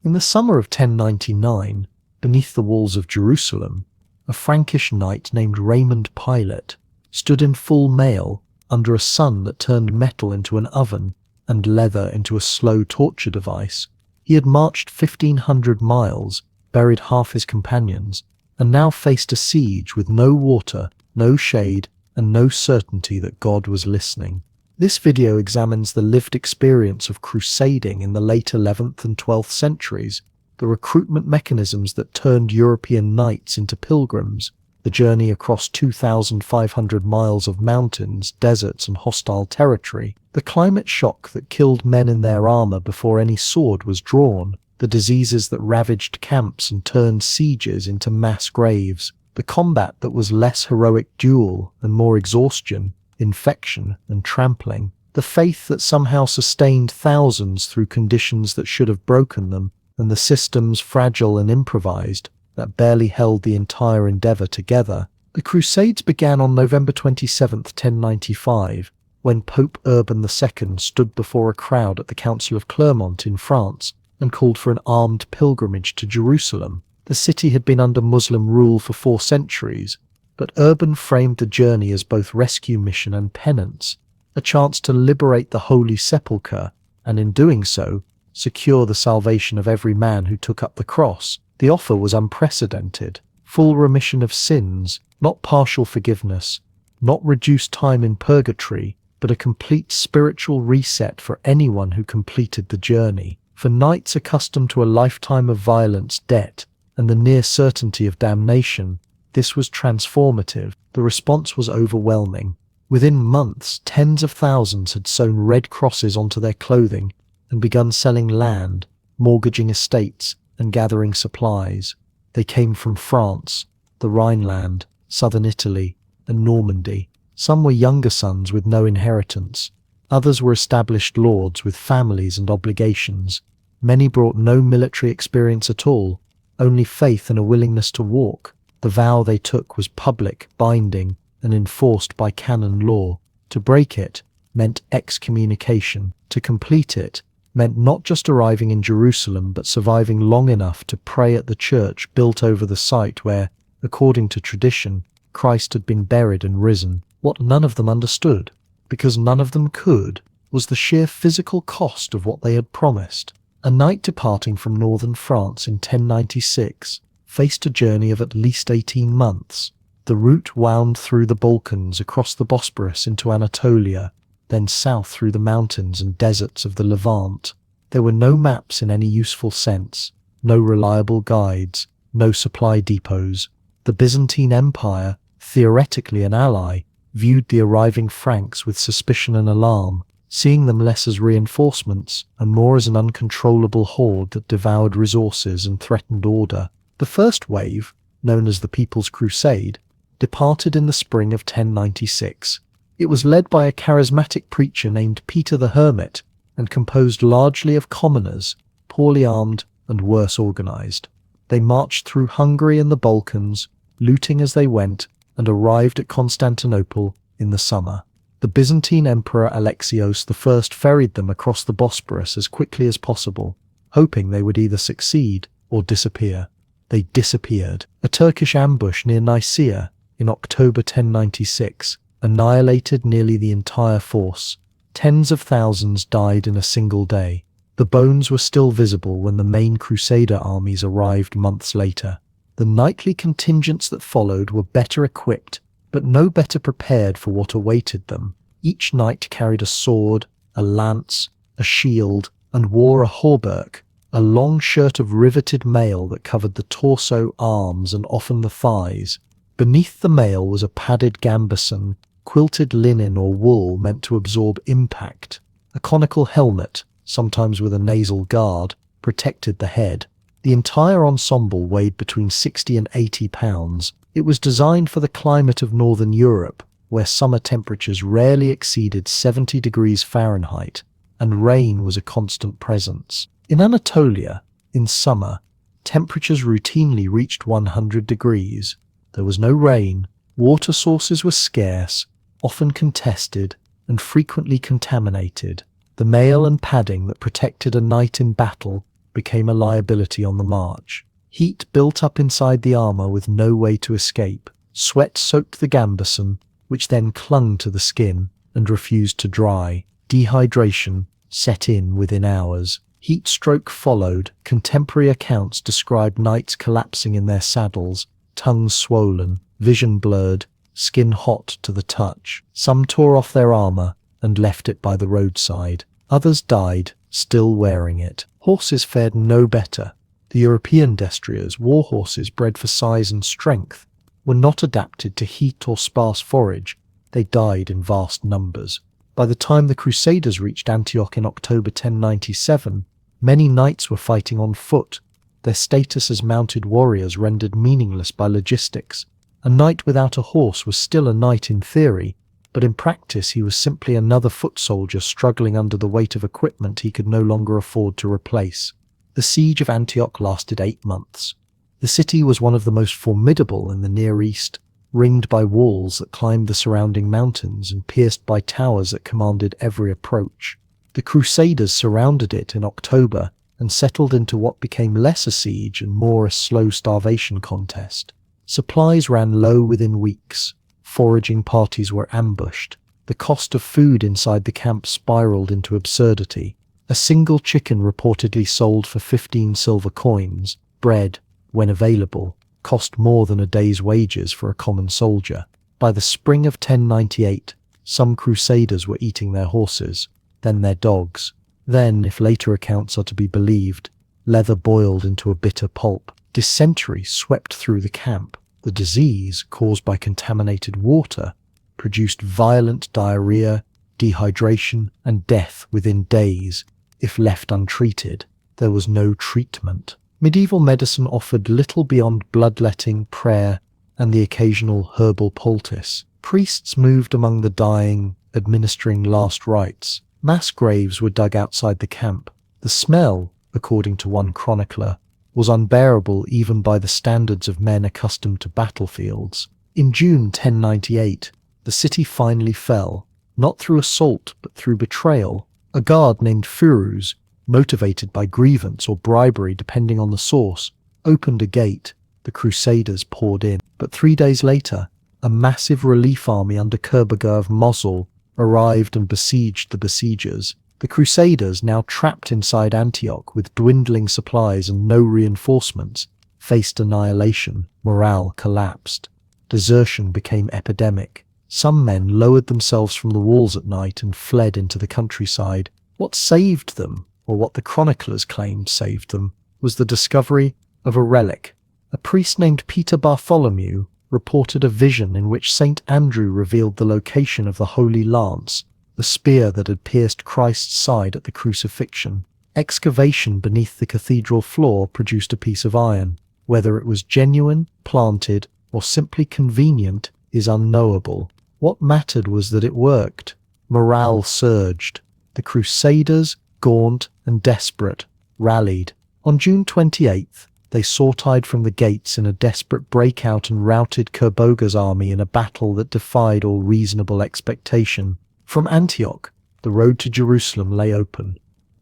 In the summer of 1099, beneath the walls of Jerusalem, a Frankish knight named Raymond Pilate stood in full mail under a sun that turned metal into an oven and leather into a slow torture device. He had marched 1,500 miles, buried half his companions, and now faced a siege with no water, no shade, and no certainty that God was listening. This video examines the lived experience of crusading in the late 11th and 12th centuries, the recruitment mechanisms that turned European knights into pilgrims, the journey across 2,500 miles of mountains, deserts, and hostile territory, the climate shock that killed men in their armor before any sword was drawn, the diseases that ravaged camps and turned sieges into mass graves, the combat that was less heroic duel and more exhaustion, infection, and trampling, the faith that somehow sustained thousands through conditions that should have broken them, and the systems, fragile and improvised, that barely held the entire endeavor together. The Crusades began on November 27, 1095, when Pope Urban II stood before a crowd at the Council of Clermont in France and called for an armed pilgrimage to Jerusalem. The city had been under Muslim rule for 4 centuries, but Urban framed the journey as both rescue mission and penance, a chance to liberate the Holy Sepulchre, and in doing so, secure the salvation of every man who took up the cross. The offer was unprecedented: full remission of sins, not partial forgiveness, not reduced time in purgatory, but a complete spiritual reset for anyone who completed the journey. For knights accustomed to a lifetime of violence, debt, and the near certainty of damnation, this was transformative. The response was overwhelming. Within months, tens of thousands had sewn red crosses onto their clothing and begun selling land, mortgaging estates, and gathering supplies. They came from France, the Rhineland, southern Italy, and Normandy. Some were younger sons with no inheritance. Others were established lords with families and obligations. Many brought no military experience at all, only faith and a willingness to walk. The vow they took was public, binding, and enforced by canon law. To break it meant excommunication. To complete it meant not just arriving in Jerusalem, but surviving long enough to pray at the church built over the site where, according to tradition, Christ had been buried and risen. What none of them understood, because none of them could, was the sheer physical cost of what they had promised. A knight departing from northern France in 1096 faced a journey of at least 18 months. The route wound through the Balkans, across the Bosporus into Anatolia, then south through the mountains and deserts of the Levant. There were no maps in any useful sense, no reliable guides, no supply depots. The Byzantine Empire, theoretically an ally, viewed the arriving Franks with suspicion and alarm, seeing them less as reinforcements and more as an uncontrollable horde that devoured resources and threatened order. The first wave, known as the People's Crusade, departed in the spring of 1096. It was led by a charismatic preacher named Peter the Hermit and composed largely of commoners, poorly armed and worse organized. They marched through Hungary and the Balkans, looting as they went, and arrived at Constantinople in the summer. The Byzantine Emperor Alexios I ferried them across the Bosporus as quickly as possible, hoping they would either succeed or disappear. They disappeared. A Turkish ambush near Nicaea in October 1096 annihilated nearly the entire force. Tens of thousands died in a single day. The bones were still visible when the main Crusader armies arrived months later. The knightly contingents that followed were better equipped, but no better prepared for what awaited them. Each knight carried a sword, a lance, a shield, and wore a hauberk, a long shirt of riveted mail that covered the torso, arms, and often the thighs. Beneath the mail was a padded gambeson, quilted linen or wool meant to absorb impact. A conical helmet, sometimes with a nasal guard, protected the head. The entire ensemble weighed between 60 and 80 pounds. It was designed for the climate of northern Europe, where summer temperatures rarely exceeded 70 degrees Fahrenheit, and rain was a constant presence. In Anatolia, in summer, temperatures routinely reached 100 degrees. There was no rain, water sources were scarce, often contested, and frequently contaminated. The mail and padding that protected a knight in battle became a liability on the march. Heat built up inside the armor with no way to escape. Sweat soaked the gambeson, which then clung to the skin and refused to dry. Dehydration set in within hours. Heat stroke followed. Contemporary accounts describe knights collapsing in their saddles, tongues swollen, vision blurred, skin hot to the touch. Some tore off their armor and left it by the roadside. Others died, still wearing it. Horses fared no better. The European destriers, war horses bred for size and strength, were not adapted to heat or sparse forage. They died in vast numbers. By the time the Crusaders reached Antioch in October 1097, many knights were fighting on foot, their status as mounted warriors rendered meaningless by logistics. A knight without a horse was still a knight in theory, but in practice he was simply another foot soldier struggling under the weight of equipment he could no longer afford to replace. The siege of Antioch lasted 8 months. The city was one of the most formidable in the Near East, ringed by walls that climbed the surrounding mountains and pierced by towers that commanded every approach. The Crusaders surrounded it in October and settled into what became less a siege and more a slow starvation contest. Supplies ran low within weeks. Foraging parties were ambushed. The cost of food inside the camp spiraled into absurdity. A single chicken reportedly sold for 15 silver coins. Bread, when available, cost more than a day's wages for a common soldier. By the spring of 1098, some Crusaders were eating their horses, then their dogs. Then, if later accounts are to be believed, leather boiled into a bitter pulp. Dysentery swept through the camp. The disease, caused by contaminated water, produced violent diarrhea, dehydration, and death within days. If left untreated, there was no treatment. Medieval medicine offered little beyond bloodletting, prayer, and the occasional herbal poultice. Priests moved among the dying, administering last rites. Mass graves were dug outside the camp. The smell, according to one chronicler, was unbearable even by the standards of men accustomed to battlefields. In June 1098, the city finally fell, not through assault but through betrayal. A guard named Firuz, motivated by grievance or bribery depending on the source, opened a gate. The Crusaders poured in. But 3 days later, a massive relief army under Kurbaga of Mosul arrived and besieged the besiegers. The Crusaders, now trapped inside Antioch with dwindling supplies and no reinforcements, faced annihilation. Morale collapsed. Desertion became epidemic. Some men lowered themselves from the walls at night and fled into the countryside. What saved them, or what the chroniclers claimed saved them, was the discovery of a relic. A priest named Peter Bartholomew reported a vision in which St. Andrew revealed the location of the Holy Lance, the spear that had pierced Christ's side at the crucifixion. Excavation beneath the cathedral floor produced a piece of iron. Whether it was genuine, planted, or simply convenient is unknowable. What mattered was that it worked. Morale surged. The Crusaders, gaunt and desperate, rallied. On June 28th, they sortied from the gates in a desperate breakout and routed Kerbogha's army in a battle that defied all reasonable expectation. From Antioch, the road to Jerusalem lay open,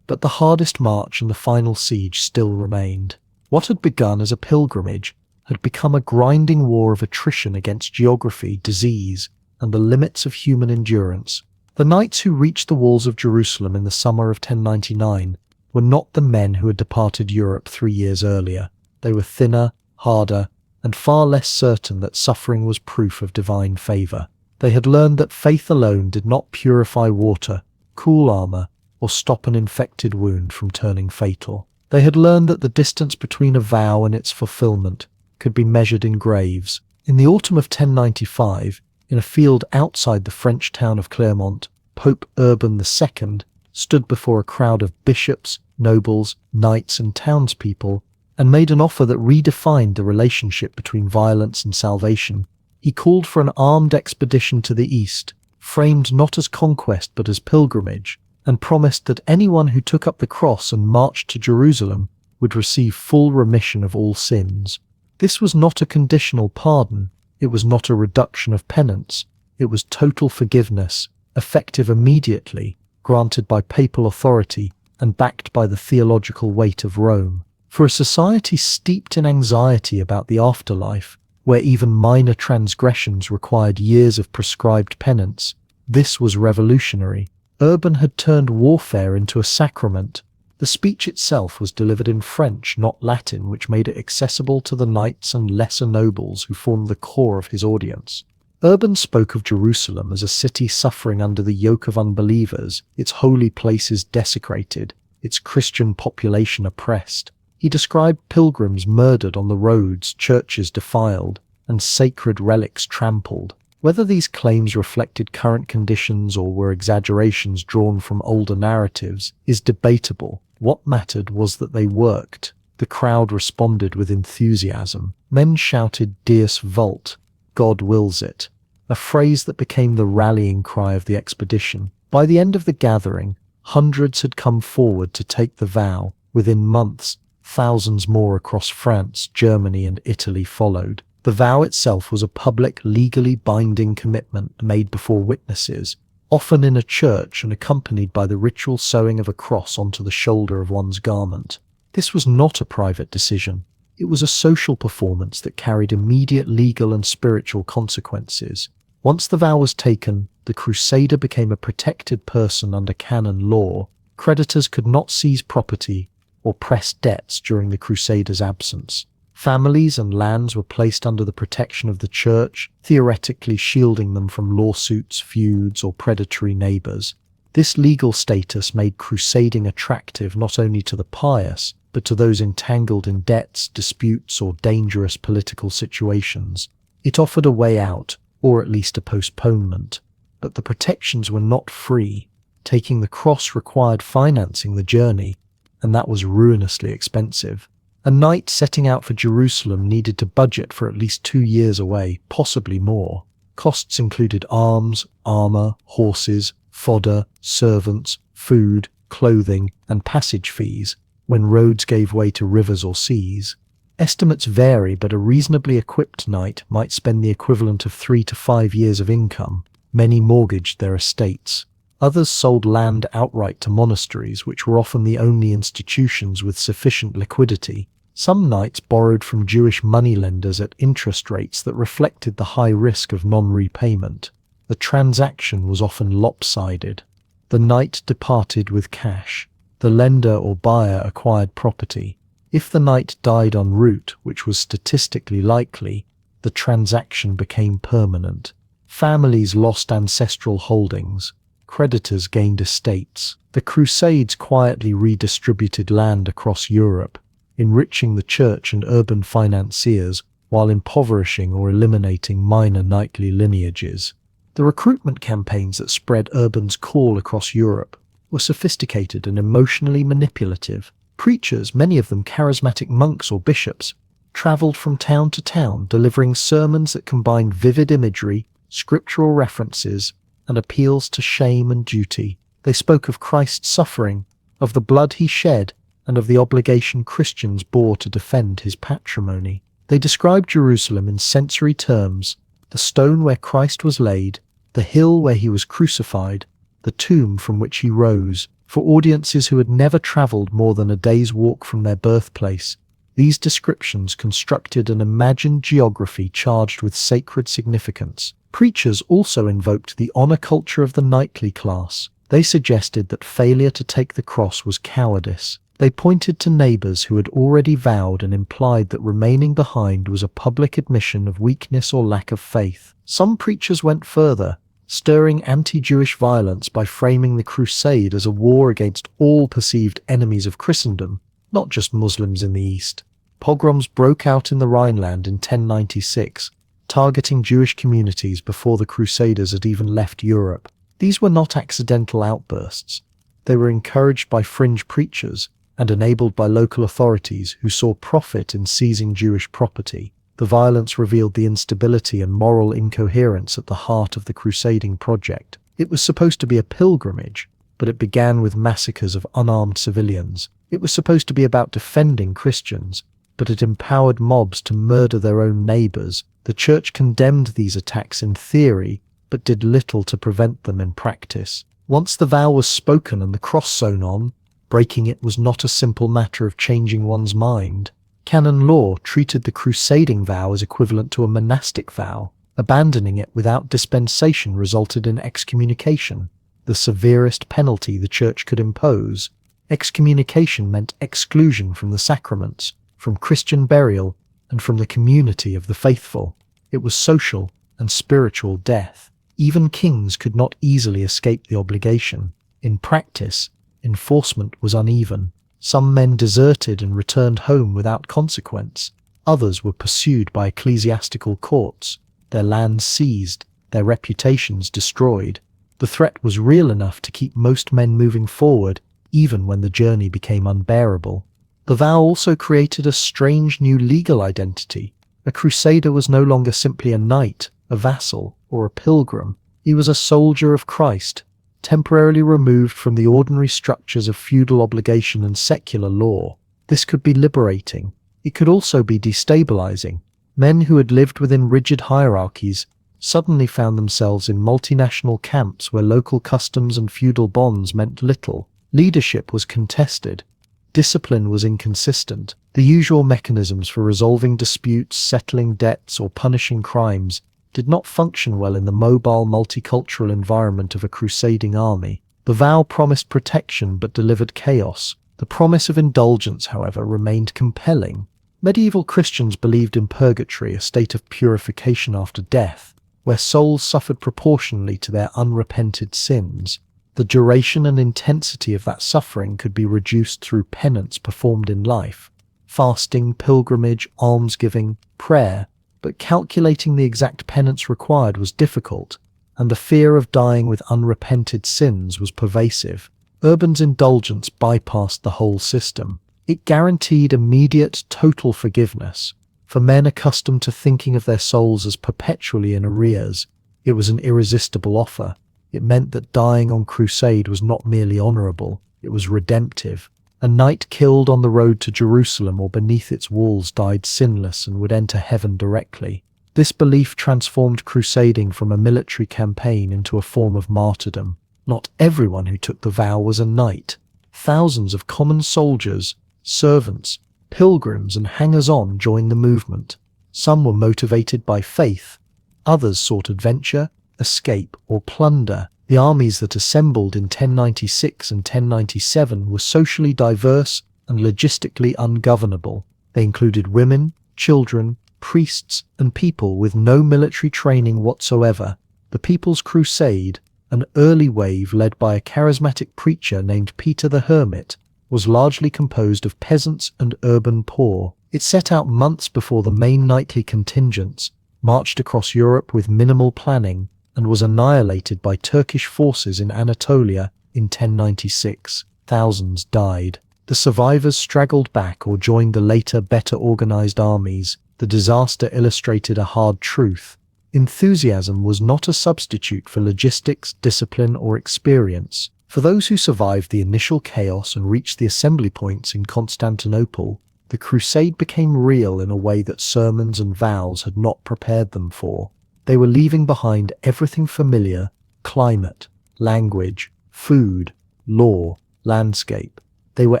but the hardest march and the final siege still remained. What had begun as a pilgrimage had become a grinding war of attrition against geography, disease, and the limits of human endurance. The knights who reached the walls of Jerusalem in the summer of 1099 were not the men who had departed Europe 3 years earlier. They were thinner, harder, and far less certain that suffering was proof of divine favour. They had learned that faith alone did not purify water, cool armour, or stop an infected wound from turning fatal. They had learned that the distance between a vow and its fulfilment could be measured in graves. In the autumn of 1095, in a field outside the French town of Clermont, Pope Urban II stood before a crowd of bishops, nobles, knights, and townspeople and made an offer that redefined the relationship between violence and salvation. He called for an armed expedition to the east, framed not as conquest but as pilgrimage, and promised that anyone who took up the cross and marched to Jerusalem would receive full remission of all sins. This was not a conditional pardon. It was not a reduction of penance. It was total forgiveness, effective immediately, granted by papal authority, and backed by the theological weight of Rome. For a society steeped in anxiety about the afterlife, where even minor transgressions required years of prescribed penance, this was revolutionary. Urban had turned warfare into a sacrament. The speech itself was delivered in French, not Latin, which made it accessible to the knights and lesser nobles who formed the core of his audience. Urban spoke of Jerusalem as a city suffering under the yoke of unbelievers, its holy places desecrated, its Christian population oppressed. He described pilgrims murdered on the roads, churches defiled, and sacred relics trampled. Whether these claims reflected current conditions or were exaggerations drawn from older narratives is debatable. What mattered was that they worked. The crowd responded with enthusiasm. Men shouted Deus vult, God wills it, a phrase that became the rallying cry of the expedition. By the end of the gathering, hundreds had come forward to take the vow. Within months, thousands more across France, Germany, and Italy followed. The vow itself was a public, legally binding commitment made before witnesses, often in a church and accompanied by the ritual sewing of a cross onto the shoulder of one's garment. This was not a private decision. It was a social performance that carried immediate legal and spiritual consequences. Once the vow was taken, the Crusader became a protected person under canon law. Creditors could not seize property or press debts during the Crusader's absence. Families and lands were placed under the protection of the church, theoretically shielding them from lawsuits, feuds, or predatory neighbors. This legal status made crusading attractive not only to the pious, but to those entangled in debts, disputes, or dangerous political situations. It offered a way out, or at least a postponement. But the protections were not free. Taking the cross required financing the journey, and that was ruinously expensive. A knight setting out for Jerusalem needed to budget for at least 2 years away, possibly more. Costs included arms, armor, horses, fodder, servants, food, clothing, and passage fees when roads gave way to rivers or seas. Estimates vary, but a reasonably equipped knight might spend the equivalent of 3 to 5 years of income. Many mortgaged their estates. Others sold land outright to monasteries, which were often the only institutions with sufficient liquidity. Some knights borrowed from Jewish moneylenders at interest rates that reflected the high risk of non-repayment. The transaction was often lopsided. The knight departed with cash. The lender or buyer acquired property. If the knight died en route, which was statistically likely, the transaction became permanent. Families lost ancestral holdings. Creditors gained estates. The Crusades quietly redistributed land across Europe, enriching the church and urban financiers while impoverishing or eliminating minor knightly lineages. The recruitment campaigns that spread Urban's call across Europe were sophisticated and emotionally manipulative. Preachers, many of them charismatic monks or bishops, traveled from town to town delivering sermons that combined vivid imagery, scriptural references, and appeals to shame and duty. They spoke of Christ's suffering, of the blood he shed, and of the obligation Christians bore to defend his patrimony. They described Jerusalem in sensory terms: the stone where Christ was laid, the hill where he was crucified, the tomb from which he rose. For audiences who had never traveled more than a day's walk from their birthplace, these descriptions constructed an imagined geography charged with sacred significance. Preachers also invoked the honor culture of the knightly class. They suggested that failure to take the cross was cowardice. They pointed to neighbors who had already vowed and implied that remaining behind was a public admission of weakness or lack of faith. Some preachers went further, stirring anti-Jewish violence by framing the crusade as a war against all perceived enemies of Christendom, not just Muslims in the East. Pogroms broke out in the Rhineland in 1096, targeting Jewish communities before the Crusaders had even left Europe. These were not accidental outbursts. They were encouraged by fringe preachers and enabled by local authorities who saw profit in seizing Jewish property. The violence revealed the instability and moral incoherence at the heart of the crusading project. It was supposed to be a pilgrimage, but it began with massacres of unarmed civilians. It was supposed to be about defending Christians, but it empowered mobs to murder their own neighbors. The church condemned these attacks in theory, but did little to prevent them in practice. Once the vow was spoken and the cross sewn on, Breaking it was not a simple matter of changing one's mind. Canon law treated the crusading vow as equivalent to a monastic vow. Abandoning it without dispensation resulted in excommunication, the severest penalty the Church could impose. Excommunication meant exclusion from the sacraments, from Christian burial, and from the community of the faithful. It was social and spiritual death. Even kings could not easily escape the obligation. In practice, enforcement was uneven. Some men deserted and returned home without consequence. Others were pursued by ecclesiastical courts, their lands seized, their reputations destroyed. The threat was real enough to keep most men moving forward, even when the journey became unbearable. The vow also created a strange new legal identity. A crusader was no longer simply a knight, a vassal, or a pilgrim. He was a soldier of Christ, temporarily removed from the ordinary structures of feudal obligation and secular law. This could be liberating. It could also be destabilizing. Men who had lived within rigid hierarchies suddenly found themselves in multinational camps where local customs and feudal bonds meant little. Leadership was contested. Discipline was inconsistent. The usual mechanisms for resolving disputes, settling debts, or punishing crimes did not function well in the mobile, multicultural environment of a crusading army. The vow promised protection but delivered chaos. The promise of indulgence, however, remained compelling. Medieval Christians believed in purgatory, a state of purification after death, where souls suffered proportionally to their unrepented sins. The duration and intensity of that suffering could be reduced through penance performed in life, fasting, pilgrimage, almsgiving, prayer, but calculating the exact penance required was difficult, and the fear of dying with unrepented sins was pervasive. Urban's indulgence bypassed the whole system. It guaranteed immediate, total forgiveness. For men accustomed to thinking of their souls as perpetually in arrears, it was an irresistible offer. It meant that dying on crusade was not merely honorable, it was redemptive. A knight killed on the road to Jerusalem or beneath its walls died sinless and would enter heaven directly. This belief transformed crusading from a military campaign into a form of martyrdom. Not everyone who took the vow was a knight. Thousands of common soldiers, servants, pilgrims, and hangers-on joined the movement. Some were motivated by faith, others sought adventure, escape, or plunder. The armies that assembled in 1096 and 1097 were socially diverse and logistically ungovernable. They included women, children, priests, and people with no military training whatsoever. The People's Crusade, an early wave led by a charismatic preacher named Peter the Hermit, was largely composed of peasants and urban poor. It set out months before the main knightly contingents, marched across Europe with minimal planning, and was annihilated by Turkish forces in Anatolia in 1096. Thousands died. The survivors straggled back or joined the later, better organized armies. The disaster illustrated a hard truth. Enthusiasm was not a substitute for logistics, discipline, or experience. For those who survived the initial chaos and reached the assembly points in Constantinople, the crusade became real in a way that sermons and vows had not prepared them for. They were leaving behind everything familiar: climate, language, food, law, landscape. They were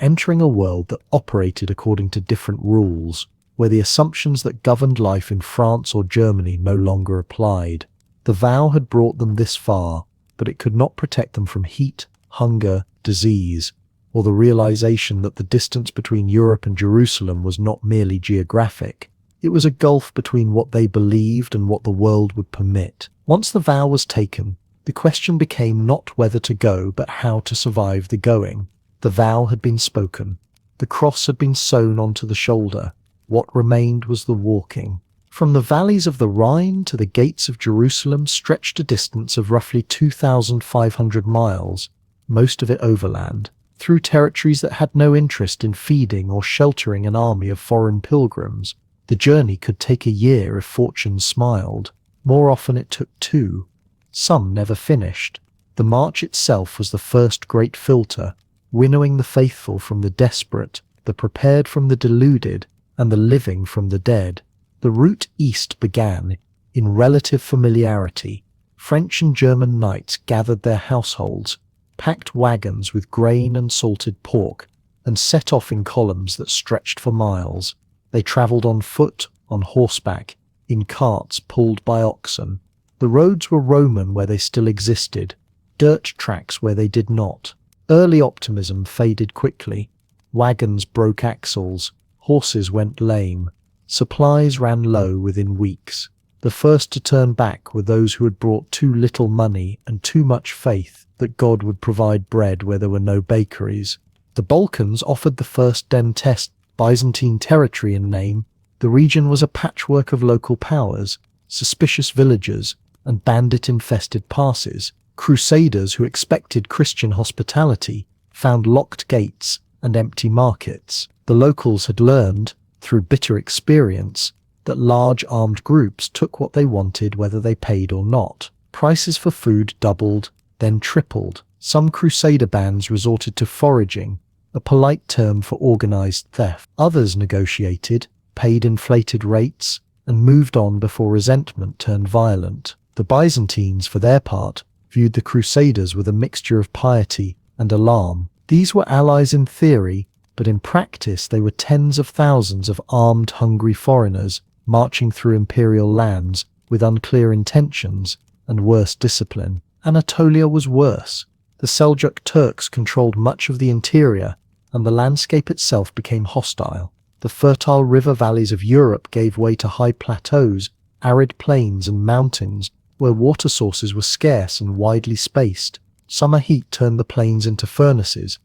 entering a world that operated according to different rules, where the assumptions that governed life in France or Germany no longer applied. The vow had brought them this far, but it could not protect them from heat, hunger, disease, or the realization that the distance between Europe and Jerusalem was not merely geographic. It was a gulf between what they believed and what the world would permit. Once the vow was taken, the question became not whether to go, but how to survive the going. The vow had been spoken. The cross had been sewn onto the shoulder. What remained was the walking. From the valleys of the Rhine to the gates of Jerusalem stretched a distance of roughly 2,500 miles, most of it overland, through territories that had no interest in feeding or sheltering an army of foreign pilgrims. The journey could take a year if fortune smiled. More often it took 2. Some never finished. The march itself was the first great filter, winnowing the faithful from the desperate, the prepared from the deluded, and the living from the dead. The route east began in relative familiarity. French and German knights gathered their households, packed wagons with grain and salted pork, and set off in columns that stretched for miles. They travelled on foot, on horseback, in carts pulled by oxen. The roads were Roman where they still existed, dirt tracks where they did not. Early optimism faded quickly. Wagons broke axles, horses went lame, supplies ran low within weeks. The first to turn back were those who had brought too little money and too much faith that God would provide bread where there were no bakeries. The Balkans offered the first den-test Byzantine territory in name. The region was a patchwork of local powers, suspicious villagers, and bandit-infested passes. Crusaders who expected Christian hospitality found locked gates and empty markets. The locals had learned, through bitter experience, that large armed groups took what they wanted whether they paid or not. Prices for food doubled, then tripled. Some Crusader bands resorted to foraging, a polite term for organized theft. Others negotiated, paid inflated rates, and moved on before resentment turned violent. The Byzantines, for their part, viewed the Crusaders with a mixture of piety and alarm. These were allies in theory, but in practice they were tens of thousands of armed, hungry foreigners marching through imperial lands with unclear intentions and worse discipline. Anatolia was worse. The Seljuk Turks controlled much of the interior, and the landscape itself became hostile. The fertile river valleys of Europe gave way to high plateaus, arid plains and mountains, where water sources were scarce and widely spaced. Summer heat turned the plains into furnaces.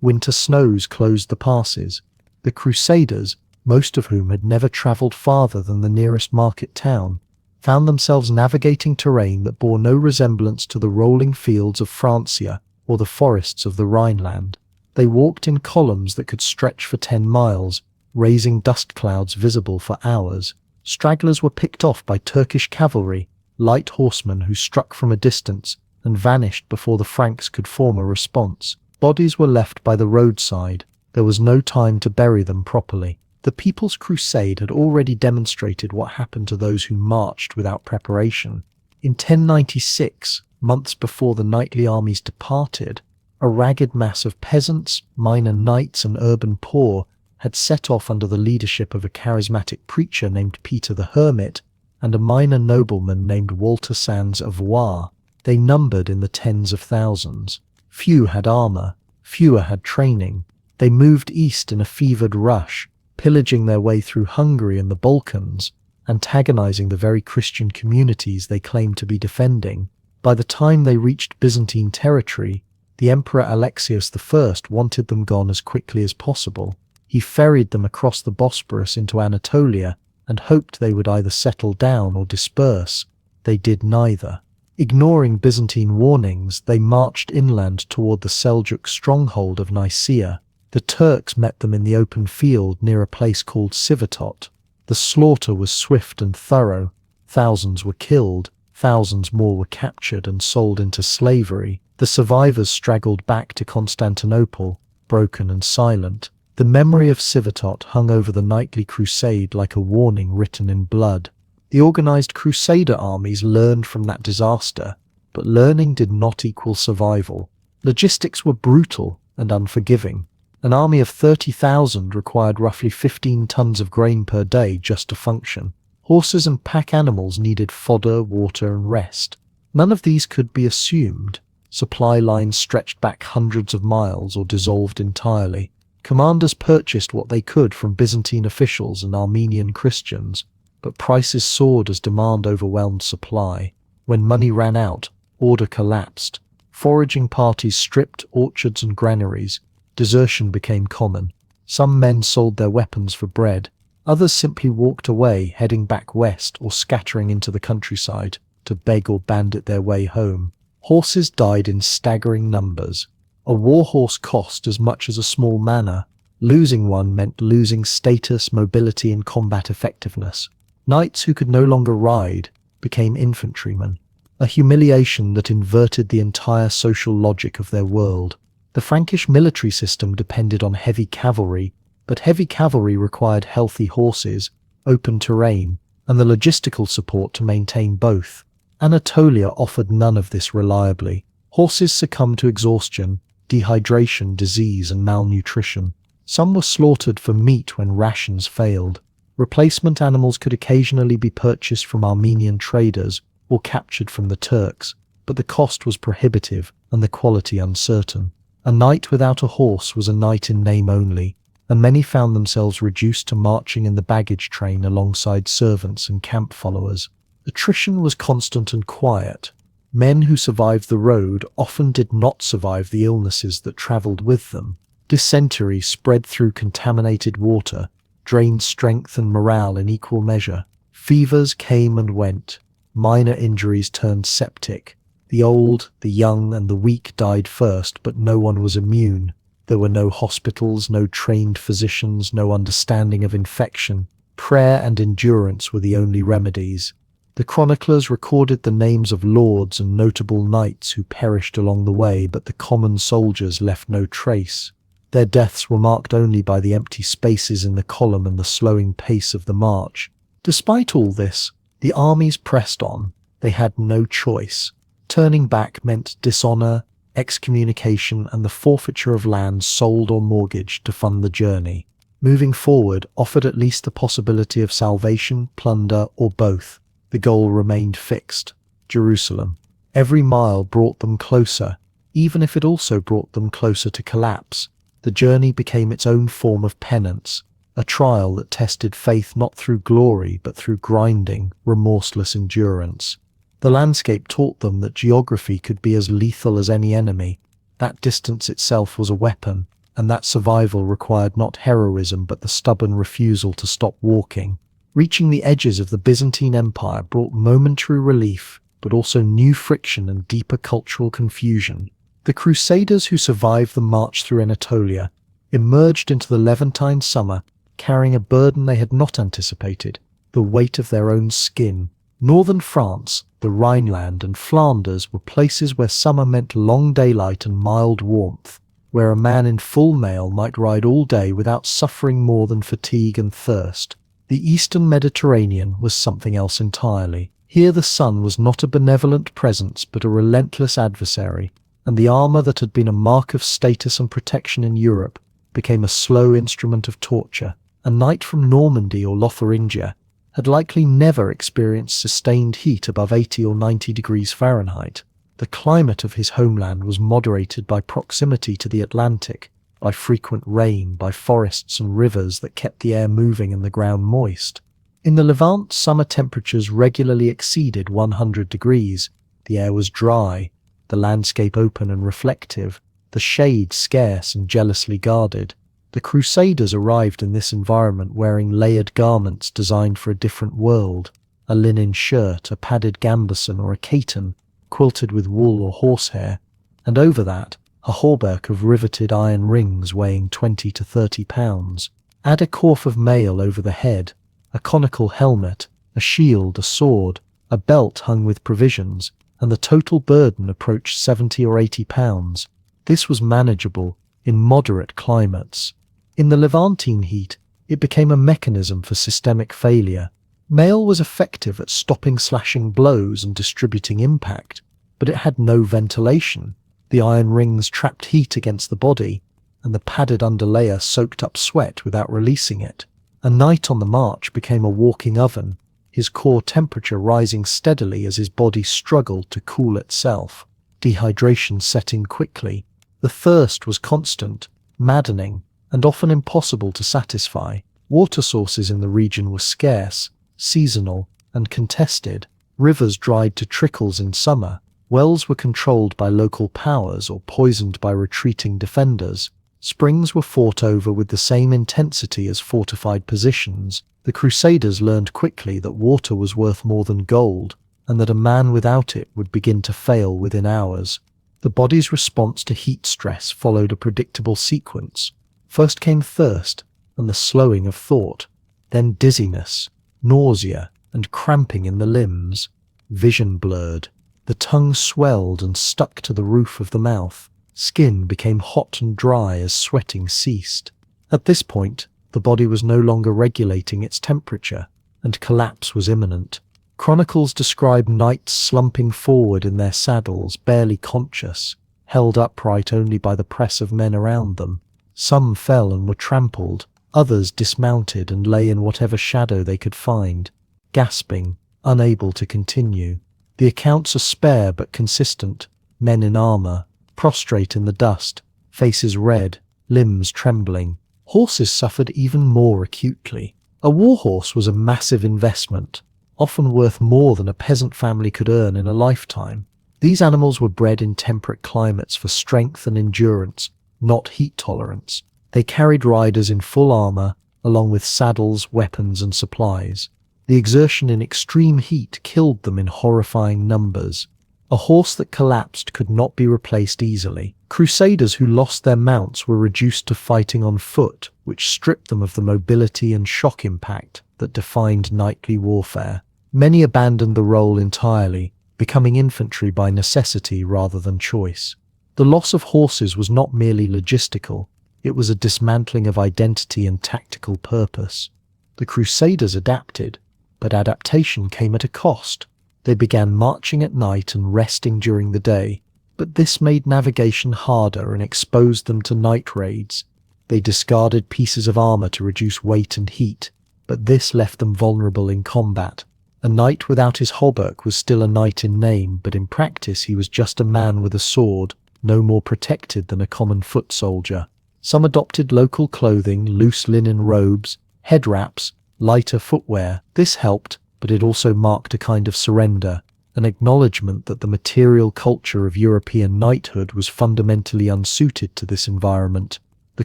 Winter snows closed the passes. The Crusaders, most of whom had never travelled farther than the nearest market town, found themselves navigating terrain that bore no resemblance to the rolling fields of Francia or the forests of the Rhineland. They walked in columns that could stretch for 10 miles, raising dust clouds visible for hours. Stragglers were picked off by Turkish cavalry, light horsemen who struck from a distance and vanished before the Franks could form a response. Bodies were left by the roadside. There was no time to bury them properly. The People's Crusade had already demonstrated what happened to those who marched without preparation. In 1096, months before the knightly armies departed, a ragged mass of peasants, minor knights, and urban poor had set off under the leadership of a charismatic preacher named Peter the Hermit and a minor nobleman named Walter Sans of Valois. They numbered in the tens of thousands. Few had armor, fewer had training. They moved east in a fevered rush, pillaging their way through Hungary and the Balkans, antagonizing the very Christian communities they claimed to be defending. By the time they reached Byzantine territory, the Emperor Alexios I wanted them gone as quickly as possible. He ferried them across the Bosporus into Anatolia and hoped they would either settle down or disperse. They did neither. Ignoring Byzantine warnings, they marched inland toward the Seljuk stronghold of Nicaea. The Turks met them in the open field near a place called Sivatot. The slaughter was swift and thorough. Thousands were killed, thousands more were captured and sold into slavery. The survivors straggled back to Constantinople, broken and silent. The memory of Sivatot hung over the knightly crusade like a warning written in blood. The organized Crusader armies learned from that disaster, but learning did not equal survival. Logistics were brutal and unforgiving. An army of 30,000 required roughly 15 tons of grain per day just to function. Horses and pack animals needed fodder, water, and rest. None of these could be assumed. Supply lines stretched back hundreds of miles or dissolved entirely. Commanders purchased what they could from Byzantine officials and Armenian Christians, but prices soared as demand overwhelmed supply. When money ran out, order collapsed. Foraging parties stripped orchards and granaries. Desertion became common. Some men sold their weapons for bread. Others simply walked away, heading back west or scattering into the countryside to beg or bandit their way home. Horses died in staggering numbers. A war horse cost as much as a small manor. Losing one meant losing status, mobility, and combat effectiveness. Knights who could no longer ride became infantrymen, a humiliation that inverted the entire social logic of their world. The Frankish military system depended on heavy cavalry, but heavy cavalry required healthy horses, open terrain, and the logistical support to maintain both. Anatolia offered none of this reliably. Horses succumbed to exhaustion, dehydration, disease, and malnutrition. Some were slaughtered for meat when rations failed. Replacement animals could occasionally be purchased from Armenian traders or captured from the Turks, but the cost was prohibitive and the quality uncertain. A knight without a horse was a knight in name only, and many found themselves reduced to marching in the baggage train alongside servants and camp followers. Attrition was constant and quiet. Men who survived the road often did not survive the illnesses that travelled with them. Dysentery spread through contaminated water, drained strength and morale in equal measure. Fevers came and went. Minor injuries turned septic. The old, the young, and the weak died first, but no one was immune. There were no hospitals, no trained physicians, no understanding of infection. Prayer and endurance were the only remedies. The chroniclers recorded the names of lords and notable knights who perished along the way, but the common soldiers left no trace. Their deaths were marked only by the empty spaces in the column and the slowing pace of the march. Despite all this, the armies pressed on. They had no choice. Turning back meant dishonor, excommunication, and the forfeiture of land sold or mortgaged to fund the journey. Moving forward offered at least the possibility of salvation, plunder, or both. The goal remained fixed: Jerusalem. Every mile brought them closer, even if it also brought them closer to collapse. The journey became its own form of penance, a trial that tested faith not through glory but through grinding, remorseless endurance. The landscape taught them that geography could be as lethal as any enemy, that distance itself was a weapon, and that survival required not heroism but the stubborn refusal to stop walking. Reaching the edges of the Byzantine Empire brought momentary relief, but also new friction and deeper cultural confusion. The Crusaders who survived the march through Anatolia emerged into the Levantine summer carrying a burden they had not anticipated: the weight of their own skin. Northern France, the Rhineland, and Flanders were places where summer meant long daylight and mild warmth, where a man in full mail might ride all day without suffering more than fatigue and thirst. The Eastern Mediterranean was something else entirely. Here the sun was not a benevolent presence but a relentless adversary, and the armour that had been a mark of status and protection in Europe became a slow instrument of torture. A knight from Normandy or Lotharingia had likely never experienced sustained heat above 80 or 90 degrees Fahrenheit. The climate of his homeland was moderated by proximity to the Atlantic, by frequent rain, by forests and rivers that kept the air moving and the ground moist. In the Levant, summer temperatures regularly exceeded 100 degrees. The air was dry, the landscape open and reflective, the shade scarce and jealously guarded. The Crusaders arrived in this environment wearing layered garments designed for a different world: a linen shirt, a padded gambeson or a caton, quilted with wool or horsehair, and over that, a hauberk of riveted iron rings weighing 20 to 30 pounds. Add a coif of mail over the head, a conical helmet, a shield, a sword, a belt hung with provisions, and the total burden approached 70 or 80 pounds. This was manageable in moderate climates. In the Levantine heat, it became a mechanism for systemic failure. Mail was effective at stopping slashing blows and distributing impact, but it had no ventilation. The iron rings trapped heat against the body, and the padded underlayer soaked up sweat without releasing it. A knight on the march became a walking oven, his core temperature rising steadily as his body struggled to cool itself. Dehydration set in quickly. The thirst was constant, maddening, and often impossible to satisfy. Water sources in the region were scarce, seasonal, and contested. Rivers dried to trickles in summer. Wells were controlled by local powers or poisoned by retreating defenders. Springs were fought over with the same intensity as fortified positions. The Crusaders learned quickly that water was worth more than gold, and that a man without it would begin to fail within hours. The body's response to heat stress followed a predictable sequence. First came thirst and the slowing of thought, then dizziness, nausea, and cramping in the limbs. Vision blurred. The tongue swelled and stuck to the roof of the mouth. Skin became hot and dry as sweating ceased. At this point, the body was no longer regulating its temperature, and collapse was imminent. Chronicles describe knights slumping forward in their saddles, barely conscious, held upright only by the press of men around them. Some fell and were trampled, others dismounted and lay in whatever shadow they could find, gasping, unable to continue. The accounts are spare but consistent. Men in armor, prostrate in the dust, faces red, limbs trembling. Horses suffered even more acutely. A warhorse was a massive investment, often worth more than a peasant family could earn in a lifetime. These animals were bred in temperate climates for strength and endurance, not heat tolerance. They carried riders in full armor, along with saddles, weapons, and supplies. The exertion in extreme heat killed them in horrifying numbers. A horse that collapsed could not be replaced easily. Crusaders who lost their mounts were reduced to fighting on foot, which stripped them of the mobility and shock impact that defined knightly warfare. Many abandoned the role entirely, becoming infantry by necessity rather than choice. The loss of horses was not merely logistical, it was a dismantling of identity and tactical purpose. The Crusaders adapted, but adaptation came at a cost. They began marching at night and resting during the day, but this made navigation harder and exposed them to night raids. They discarded pieces of armor to reduce weight and heat, but this left them vulnerable in combat. A knight without his hauberk was still a knight in name, but in practice he was just a man with a sword, no more protected than a common foot soldier. Some adopted local clothing, loose linen robes, head wraps, lighter footwear. This helped, but it also marked a kind of surrender, an acknowledgement that the material culture of European knighthood was fundamentally unsuited to this environment. The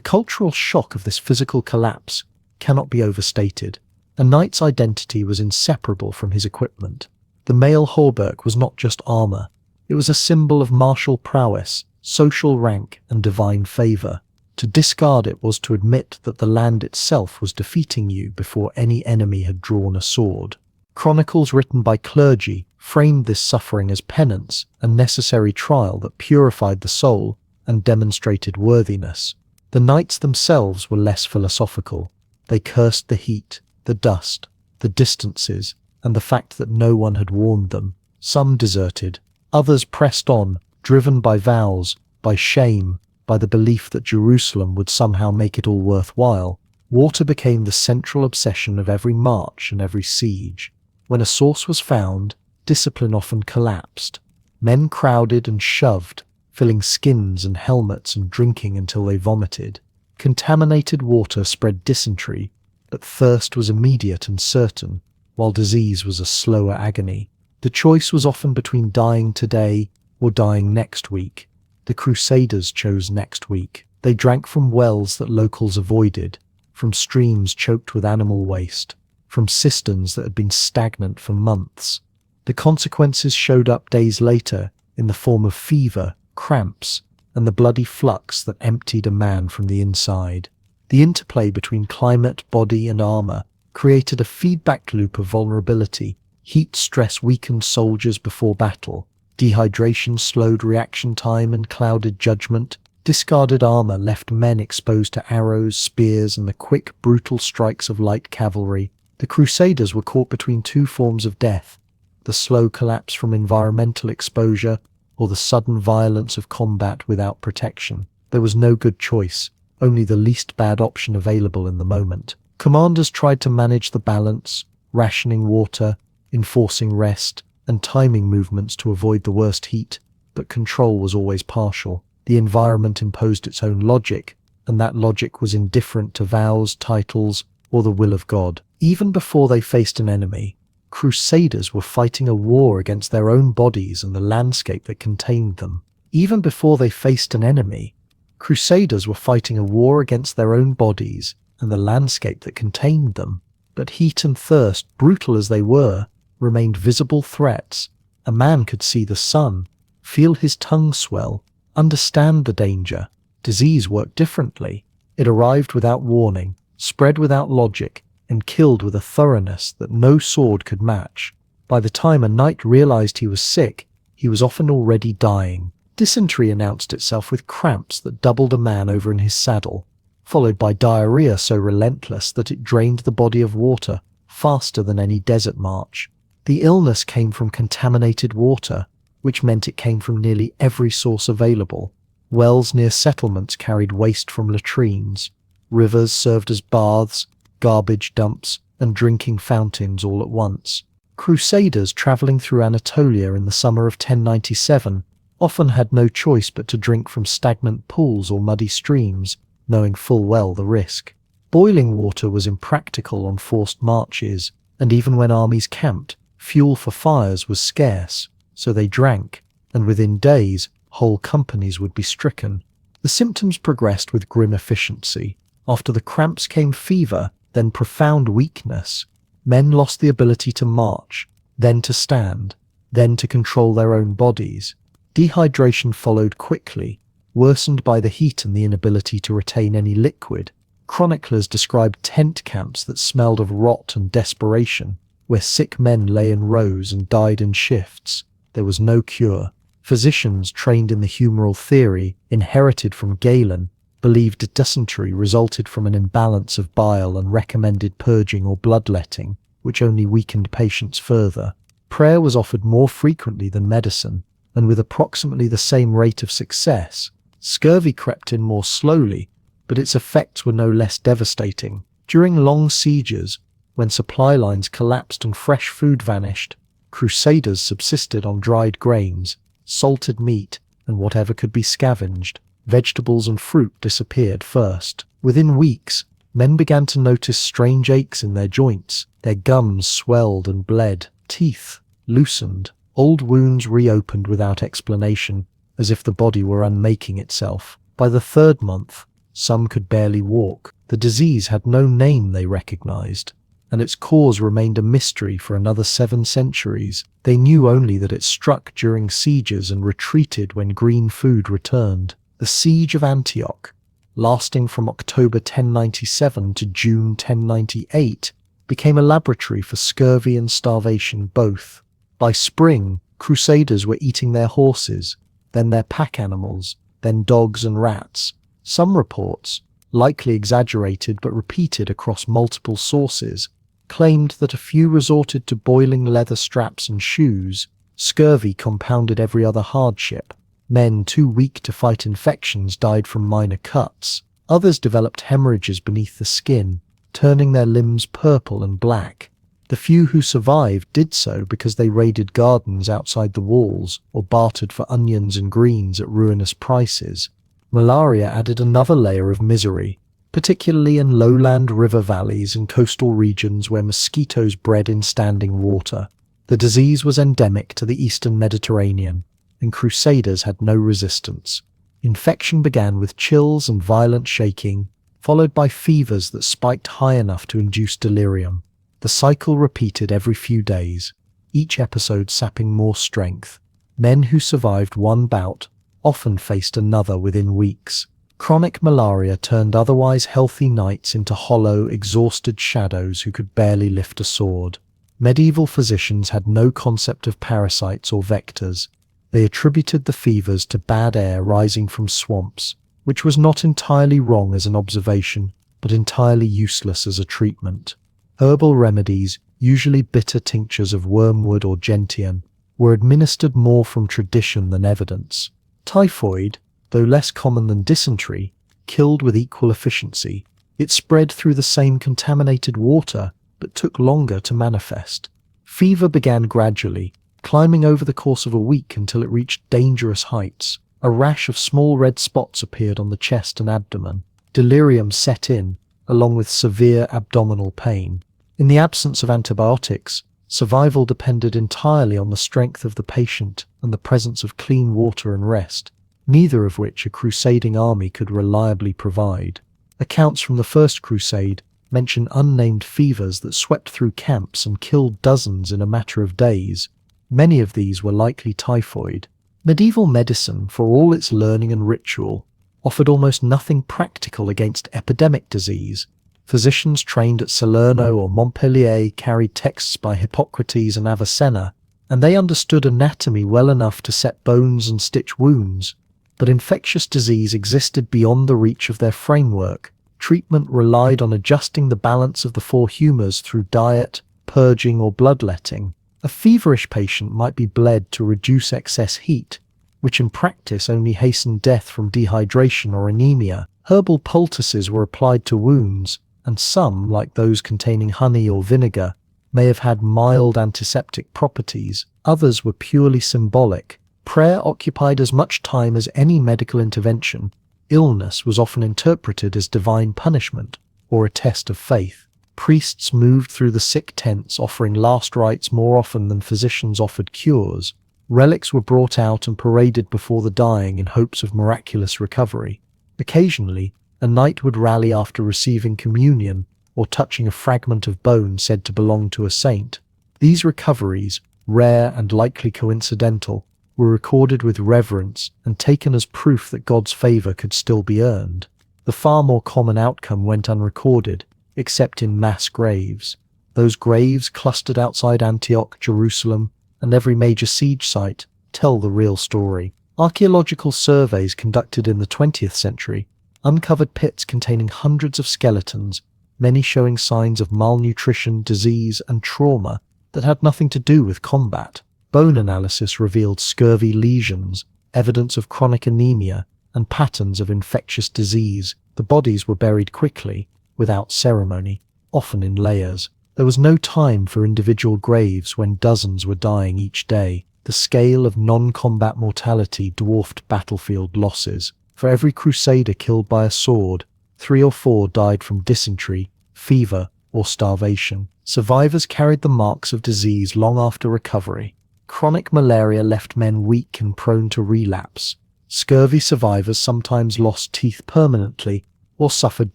cultural shock of this physical collapse cannot be overstated. A knight's identity was inseparable from his equipment. The male hauberk was not just armor, it was a symbol of martial prowess, social rank, and divine favor. To discard it was to admit that the land itself was defeating you before any enemy had drawn a sword. Chronicles written by clergy framed this suffering as penance, a necessary trial that purified the soul and demonstrated worthiness. The knights themselves were less philosophical. They cursed the heat, the dust, the distances, and the fact that no one had warned them. Some deserted, others pressed on, driven by vows, by shame, by the belief that Jerusalem would somehow make it all worthwhile. Water became the central obsession of every march and every siege. When a source was found, discipline often collapsed. Men crowded and shoved, filling skins and helmets and drinking until they vomited. Contaminated water spread dysentery, but thirst was immediate and certain, while disease was a slower agony. The choice was often between dying today or dying next week. The Crusaders chose next week. They drank from wells that locals avoided, from streams choked with animal waste, from cisterns that had been stagnant for months. The consequences showed up days later in the form of fever, cramps, and the bloody flux that emptied a man from the inside. The interplay between climate, body, and armor created a feedback loop of vulnerability. Heat stress weakened soldiers before battle. Dehydration slowed reaction time and clouded judgment. Discarded armor left men exposed to arrows, spears, and the quick, brutal strikes of light cavalry. The Crusaders were caught between two forms of death: the slow collapse from environmental exposure, or the sudden violence of combat without protection. There was no good choice, only the least bad option available in the moment. Commanders tried to manage the balance, rationing water, enforcing rest, and timing movements to avoid the worst heat, but control was always partial. The environment imposed its own logic, and that logic was indifferent to vows, titles, or the will of God. Even before they faced an enemy, Crusaders were fighting a war against their own bodies and the landscape that contained them. Even before they faced an enemy, Crusaders were fighting a war against their own bodies and the landscape that contained them. But heat and thirst, brutal as they were, remained visible threats. A man could see the sun, feel his tongue swell, understand the danger. Disease worked differently. It arrived without warning, spread without logic, and killed with a thoroughness that no sword could match. By the time a knight realized he was sick, he was often already dying. Dysentery announced itself with cramps that doubled a man over in his saddle, followed by diarrhea so relentless that it drained the body of water faster than any desert march. The illness came from contaminated water, which meant it came from nearly every source available. Wells near settlements carried waste from latrines. Rivers served as baths, garbage dumps, and drinking fountains all at once. Crusaders travelling through Anatolia in the summer of 1097 often had no choice but to drink from stagnant pools or muddy streams, knowing full well the risk. Boiling water was impractical on forced marches, and even when armies camped, fuel for fires was scarce, so they drank, and within days, whole companies would be stricken. The symptoms progressed with grim efficiency. After the cramps came fever, then profound weakness. Men lost the ability to march, then to stand, then to control their own bodies. Dehydration followed quickly, worsened by the heat and the inability to retain any liquid. Chroniclers described tent camps that smelled of rot and desperation, where sick men lay in rows and died in shifts. There was no cure. Physicians trained in the humoral theory, inherited from Galen, believed dysentery resulted from an imbalance of bile and recommended purging or bloodletting, which only weakened patients further. Prayer was offered more frequently than medicine, and with approximately the same rate of success. Scurvy crept in more slowly, but its effects were no less devastating. During long sieges, when supply lines collapsed and fresh food vanished, crusaders subsisted on dried grains, salted meat, and whatever could be scavenged. Vegetables and fruit disappeared first. Within weeks, men began to notice strange aches in their joints. Their gums swelled and bled, teeth loosened, old wounds reopened without explanation, as if the body were unmaking itself. By the third month, some could barely walk. The disease had no name they recognized, and its cause remained a mystery for another 7 centuries. They knew only that it struck during sieges and retreated when green food returned. The Siege of Antioch, lasting from October 1097 to June 1098, became a laboratory for scurvy and starvation both. By spring, crusaders were eating their horses, then their pack animals, then dogs and rats. Some reports, likely exaggerated but repeated across multiple sources, claimed that a few resorted to boiling leather straps and shoes. Scurvy compounded every other hardship. Men too weak to fight infections died from minor cuts. Others developed hemorrhages beneath the skin, turning their limbs purple and black. The few who survived did so because they raided gardens outside the walls or bartered for onions and greens at ruinous prices. Malaria added another layer of misery, particularly in lowland river valleys and coastal regions where mosquitoes bred in standing water. The disease was endemic to the eastern Mediterranean, and crusaders had no resistance. Infection began with chills and violent shaking, followed by fevers that spiked high enough to induce delirium. The cycle repeated every few days, each episode sapping more strength. Men who survived one bout often faced another within weeks. Chronic malaria turned otherwise healthy knights into hollow, exhausted shadows who could barely lift a sword. Medieval physicians had no concept of parasites or vectors. They attributed the fevers to bad air rising from swamps, which was not entirely wrong as an observation, but entirely useless as a treatment. Herbal remedies, usually bitter tinctures of wormwood or gentian, were administered more from tradition than evidence. Typhoid, though less common than dysentery, killed with equal efficiency. It spread through the same contaminated water, but took longer to manifest. Fever began gradually, climbing over the course of a week until it reached dangerous heights. A rash of small red spots appeared on the chest and abdomen. Delirium set in, along with severe abdominal pain. In the absence of antibiotics, survival depended entirely on the strength of the patient and the presence of clean water and rest, neither of which a crusading army could reliably provide. Accounts from the First Crusade mention unnamed fevers that swept through camps and killed dozens in a matter of days. Many of these were likely typhoid. Medieval medicine, for all its learning and ritual, offered almost nothing practical against epidemic disease. Physicians trained at Salerno or Montpellier carried texts by Hippocrates and Avicenna, and they understood anatomy well enough to set bones and stitch wounds. But infectious disease existed beyond the reach of their framework. Treatment relied on adjusting the balance of the four humors through diet, purging, or bloodletting. A feverish patient might be bled to reduce excess heat, which in practice only hastened death from dehydration or anemia. Herbal poultices were applied to wounds, and some, like those containing honey or vinegar, may have had mild antiseptic properties. Others were purely symbolic. Prayer occupied as much time as any medical intervention. Illness was often interpreted as divine punishment or a test of faith. Priests moved through the sick tents offering last rites more often than physicians offered cures. Relics were brought out and paraded before the dying in hopes of miraculous recovery. Occasionally, a knight would rally after receiving communion or touching a fragment of bone said to belong to a saint. These recoveries, rare and likely coincidental, were recorded with reverence and taken as proof that God's favor could still be earned. The far more common outcome went unrecorded, except in mass graves. Those graves clustered outside Antioch, Jerusalem, and every major siege site tell the real story. Archaeological surveys conducted in the 20th century uncovered pits containing hundreds of skeletons, many showing signs of malnutrition, disease, and trauma that had nothing to do with combat. Bone analysis revealed scurvy lesions, evidence of chronic anemia, and patterns of infectious disease. The bodies were buried quickly, without ceremony, often in layers. There was no time for individual graves when dozens were dying each day. The scale of non-combat mortality dwarfed battlefield losses. For every crusader killed by a sword, 3 or 4 died from dysentery, fever, or starvation. Survivors carried the marks of disease long after recovery. Chronic malaria left men weak and prone to relapse. Scurvy survivors sometimes lost teeth permanently or suffered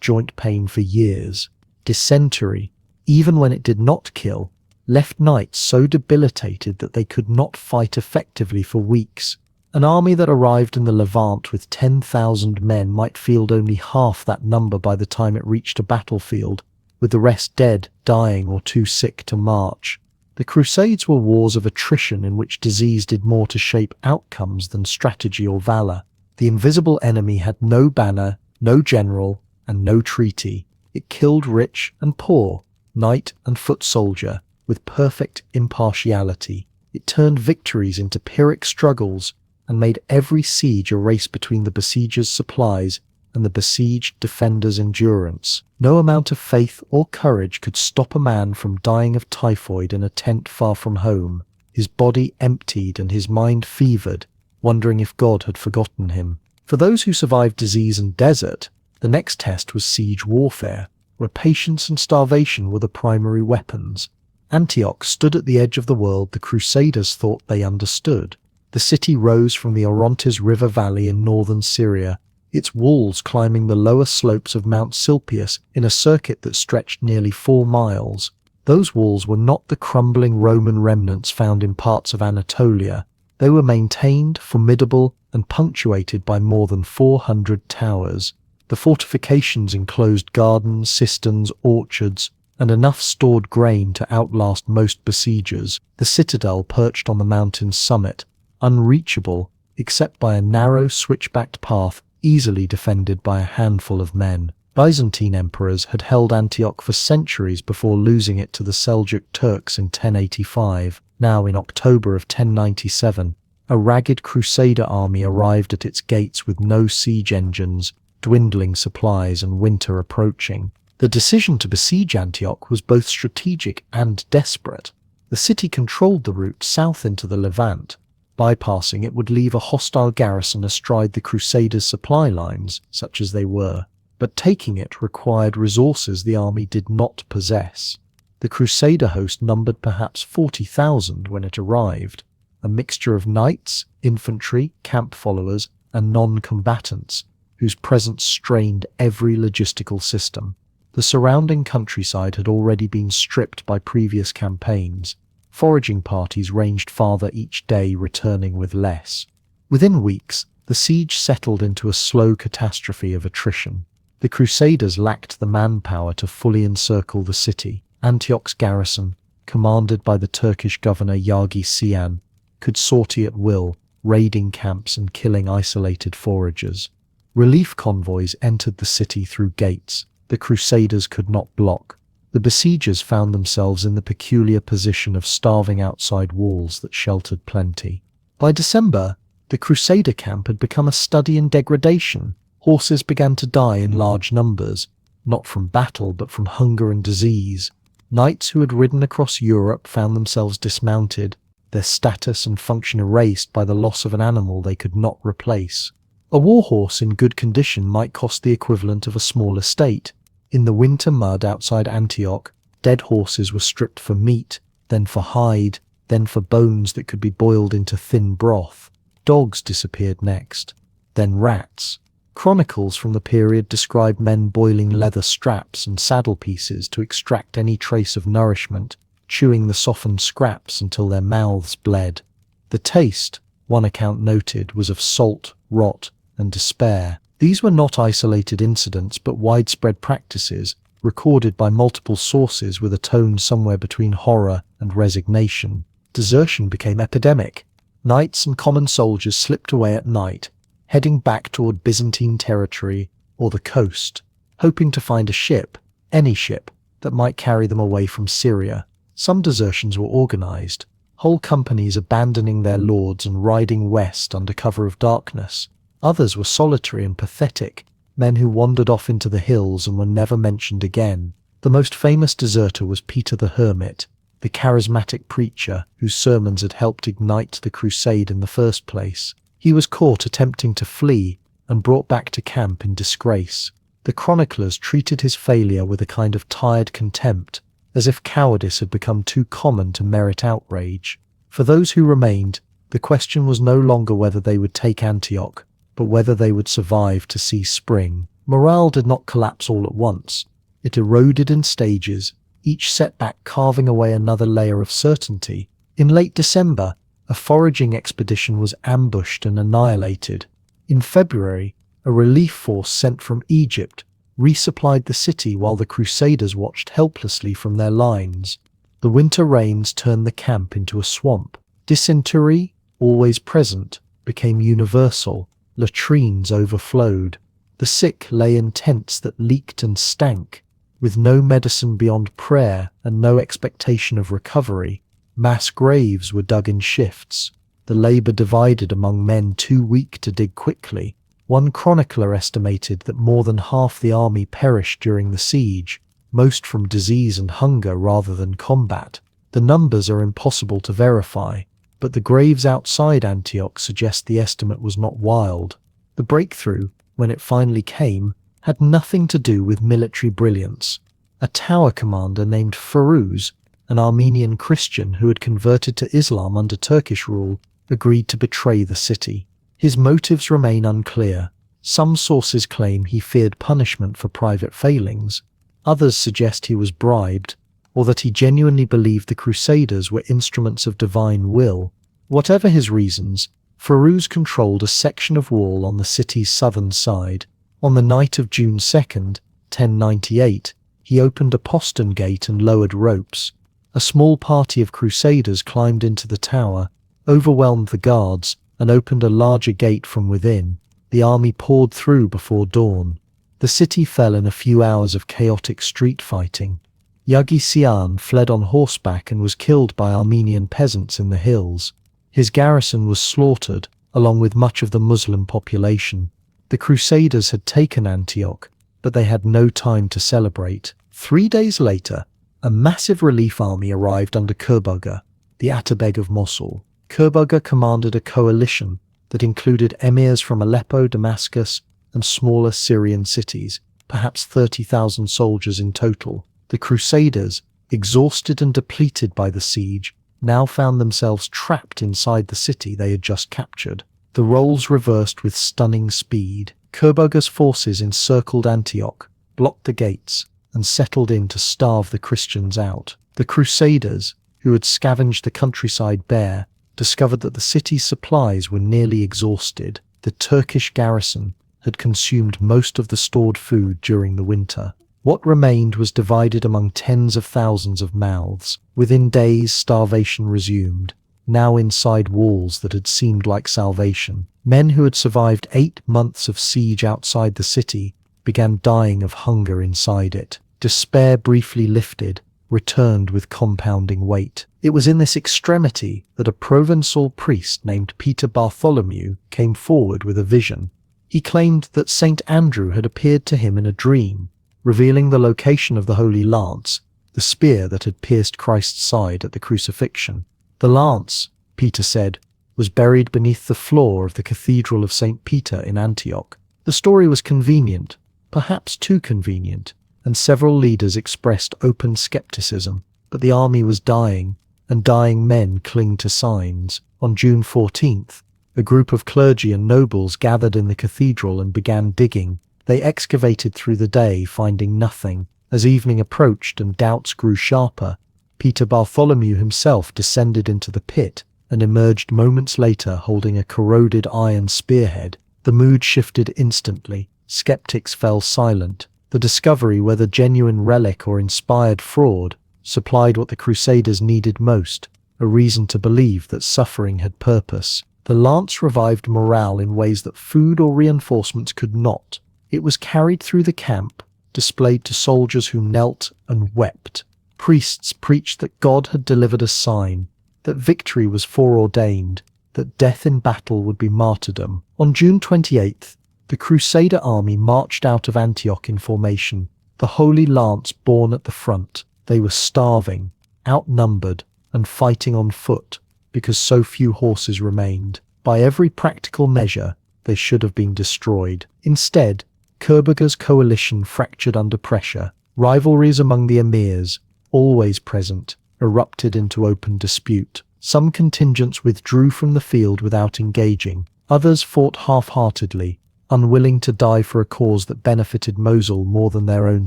joint pain for years. Dysentery, even when it did not kill, left knights so debilitated that they could not fight effectively for weeks. An army that arrived in the Levant with 10,000 men might field only half that number by the time it reached a battlefield, with the rest dead, dying, or too sick to march. The Crusades were wars of attrition in which disease did more to shape outcomes than strategy or valor. The invisible enemy had no banner, no general, and no treaty. It killed rich and poor, knight and foot soldier, with perfect impartiality. It turned victories into Pyrrhic struggles and made every siege a race between the besiegers' supplies and the besieged defenders' endurance. No amount of faith or courage could stop a man from dying of typhoid in a tent far from home, his body emptied and his mind fevered, wondering if God had forgotten him. For those who survived disease and desert, the next test was siege warfare, where patience and starvation were the primary weapons. Antioch stood at the edge of the world the Crusaders thought they understood. The city rose from the Orontes River valley in northern Syria, its walls climbing the lower slopes of Mount Silpius in a circuit that stretched nearly 4 miles. Those walls were not the crumbling Roman remnants found in parts of Anatolia. They were maintained, formidable, and punctuated by more than 400 towers. The fortifications enclosed gardens, cisterns, orchards, and enough stored grain to outlast most besiegers. The citadel perched on the mountain's summit, unreachable except by a narrow switchbacked path easily defended by a handful of men. Byzantine emperors had held Antioch for centuries before losing it to the Seljuk Turks in 1085. Now, in October of 1097, a ragged Crusader army arrived at its gates with no siege engines, dwindling supplies, and winter approaching. The decision to besiege Antioch was both strategic and desperate. The city controlled the route south into the Levant. Bypassing it would leave a hostile garrison astride the Crusaders' supply lines, such as they were. But taking it required resources the army did not possess. The Crusader host numbered perhaps 40,000 when it arrived, a mixture of knights, infantry, camp followers, and non-combatants, whose presence strained every logistical system. The surrounding countryside had already been stripped by previous campaigns. Foraging parties ranged farther each day, returning with less. Within weeks, the siege settled into a slow catastrophe of attrition. The Crusaders lacked the manpower to fully encircle the city. Antioch's garrison, commanded by the Turkish governor Yagi Sian, could sortie at will, raiding camps and killing isolated foragers. Relief convoys entered the city through gates the Crusaders could not block. The besiegers found themselves in the peculiar position of starving outside walls that sheltered plenty. By December, the Crusader camp had become a study in degradation. Horses began to die in large numbers, not from battle but from hunger and disease. Knights who had ridden across Europe found themselves dismounted, their status and function erased by the loss of an animal they could not replace. A warhorse in good condition might cost the equivalent of a small estate. In the winter mud outside Antioch, dead horses were stripped for meat, then for hide, then for bones that could be boiled into thin broth. Dogs disappeared next, then rats. Chronicles from the period describe men boiling leather straps and saddle pieces to extract any trace of nourishment, chewing the softened scraps until their mouths bled. The taste, one account noted, was of salt, rot, and despair. These were not isolated incidents but widespread practices, recorded by multiple sources with a tone somewhere between horror and resignation. Desertion became epidemic. Knights and common soldiers slipped away at night, heading back toward Byzantine territory or the coast, hoping to find a ship, any ship, that might carry them away from Syria. Some desertions were organized, whole companies abandoning their lords and riding west under cover of darkness. Others were solitary and pathetic, men who wandered off into the hills and were never mentioned again. The most famous deserter was Peter the Hermit, the charismatic preacher whose sermons had helped ignite the crusade in the first place. He was caught attempting to flee and brought back to camp in disgrace. The chroniclers treated his failure with a kind of tired contempt, as if cowardice had become too common to merit outrage. For those who remained, the question was no longer whether they would take Antioch, but whether they would survive to see spring. Morale did not collapse all at once. It eroded in stages, each setback carving away another layer of certainty. In late December, a foraging expedition was ambushed and annihilated. In February, a relief force sent from Egypt resupplied the city while the Crusaders watched helplessly from their lines. The winter rains turned the camp into a swamp. Dysentery, always present, became universal. Latrines overflowed. The sick lay in tents that leaked and stank. With no medicine beyond prayer and no expectation of recovery, mass graves were dug in shifts, the labor divided among men too weak to dig quickly. One chronicler estimated that more than half the army perished during the siege, most from disease and hunger rather than combat. The numbers are impossible to verify, but the graves outside Antioch suggest the estimate was not wild. The breakthrough, when it finally came, had nothing to do with military brilliance. A tower commander named Firuz, an Armenian Christian who had converted to Islam under Turkish rule, agreed to betray the city. His motives remain unclear. Some sources claim he feared punishment for private failings. Others suggest he was bribed, or that he genuinely believed the Crusaders were instruments of divine will. Whatever his reasons, Firuz controlled a section of wall on the city's southern side. On the night of June 2nd, 1098, he opened a postern gate and lowered ropes. A small party of Crusaders climbed into the tower, overwhelmed the guards, and opened a larger gate from within. The army poured through before dawn. The city fell in a few hours of chaotic street fighting. Yagi Sian fled on horseback and was killed by Armenian peasants in the hills. His garrison was slaughtered, along with much of the Muslim population. The Crusaders had taken Antioch, but they had no time to celebrate. 3 days later, a massive relief army arrived under Kurbaga, the Atabeg of Mosul. Kurbaga commanded a coalition that included emirs from Aleppo, Damascus, and smaller Syrian cities, perhaps 30,000 soldiers in total. The Crusaders, exhausted and depleted by the siege, now found themselves trapped inside the city they had just captured. The roles reversed with stunning speed. Kurbaga's forces encircled Antioch, blocked the gates, and settled in to starve the Christians out. The Crusaders, who had scavenged the countryside bare, discovered that the city's supplies were nearly exhausted. The Turkish garrison had consumed most of the stored food during the winter. What remained was divided among tens of thousands of mouths. Within days, starvation resumed, now inside walls that had seemed like salvation. Men who had survived 8 months of siege outside the city began dying of hunger inside it. despair briefly lifted, returned with compounding weight. It was in this extremity that a Provençal priest named Peter Bartholomew came forward with a vision. He claimed that Saint Andrew had appeared to him in a dream, revealing the location of the Holy Lance, the spear that had pierced Christ's side at the crucifixion. The lance, Peter said, was buried beneath the floor of the Cathedral of St. Peter in Antioch. The story was convenient, perhaps too convenient, and several leaders expressed open skepticism, but the army was dying, and dying men cling to signs. On June 14th, a group of clergy and nobles gathered in the cathedral and began digging. They excavated through the day, finding nothing. As evening approached and doubts grew sharper, Peter Bartholomew himself descended into the pit and emerged moments later holding a corroded iron spearhead. The mood shifted instantly. Skeptics fell silent. The discovery, whether genuine relic or inspired fraud, supplied what the Crusaders needed most, a reason to believe that suffering had purpose. The lance revived morale in ways that food or reinforcements could not. It was carried through the camp, displayed to soldiers who knelt and wept. Priests preached that God had delivered a sign, that victory was foreordained, that death in battle would be martyrdom. On June 28th, the Crusader army marched out of Antioch in formation, the Holy Lance borne at the front. They were starving, outnumbered, and fighting on foot because so few horses remained. By every practical measure, they should have been destroyed. Instead, Kerberger's coalition fractured under pressure. Rivalries among the emirs, always present, erupted into open dispute. Some contingents withdrew from the field without engaging. Others fought half-heartedly, unwilling to die for a cause that benefited Mosul more than their own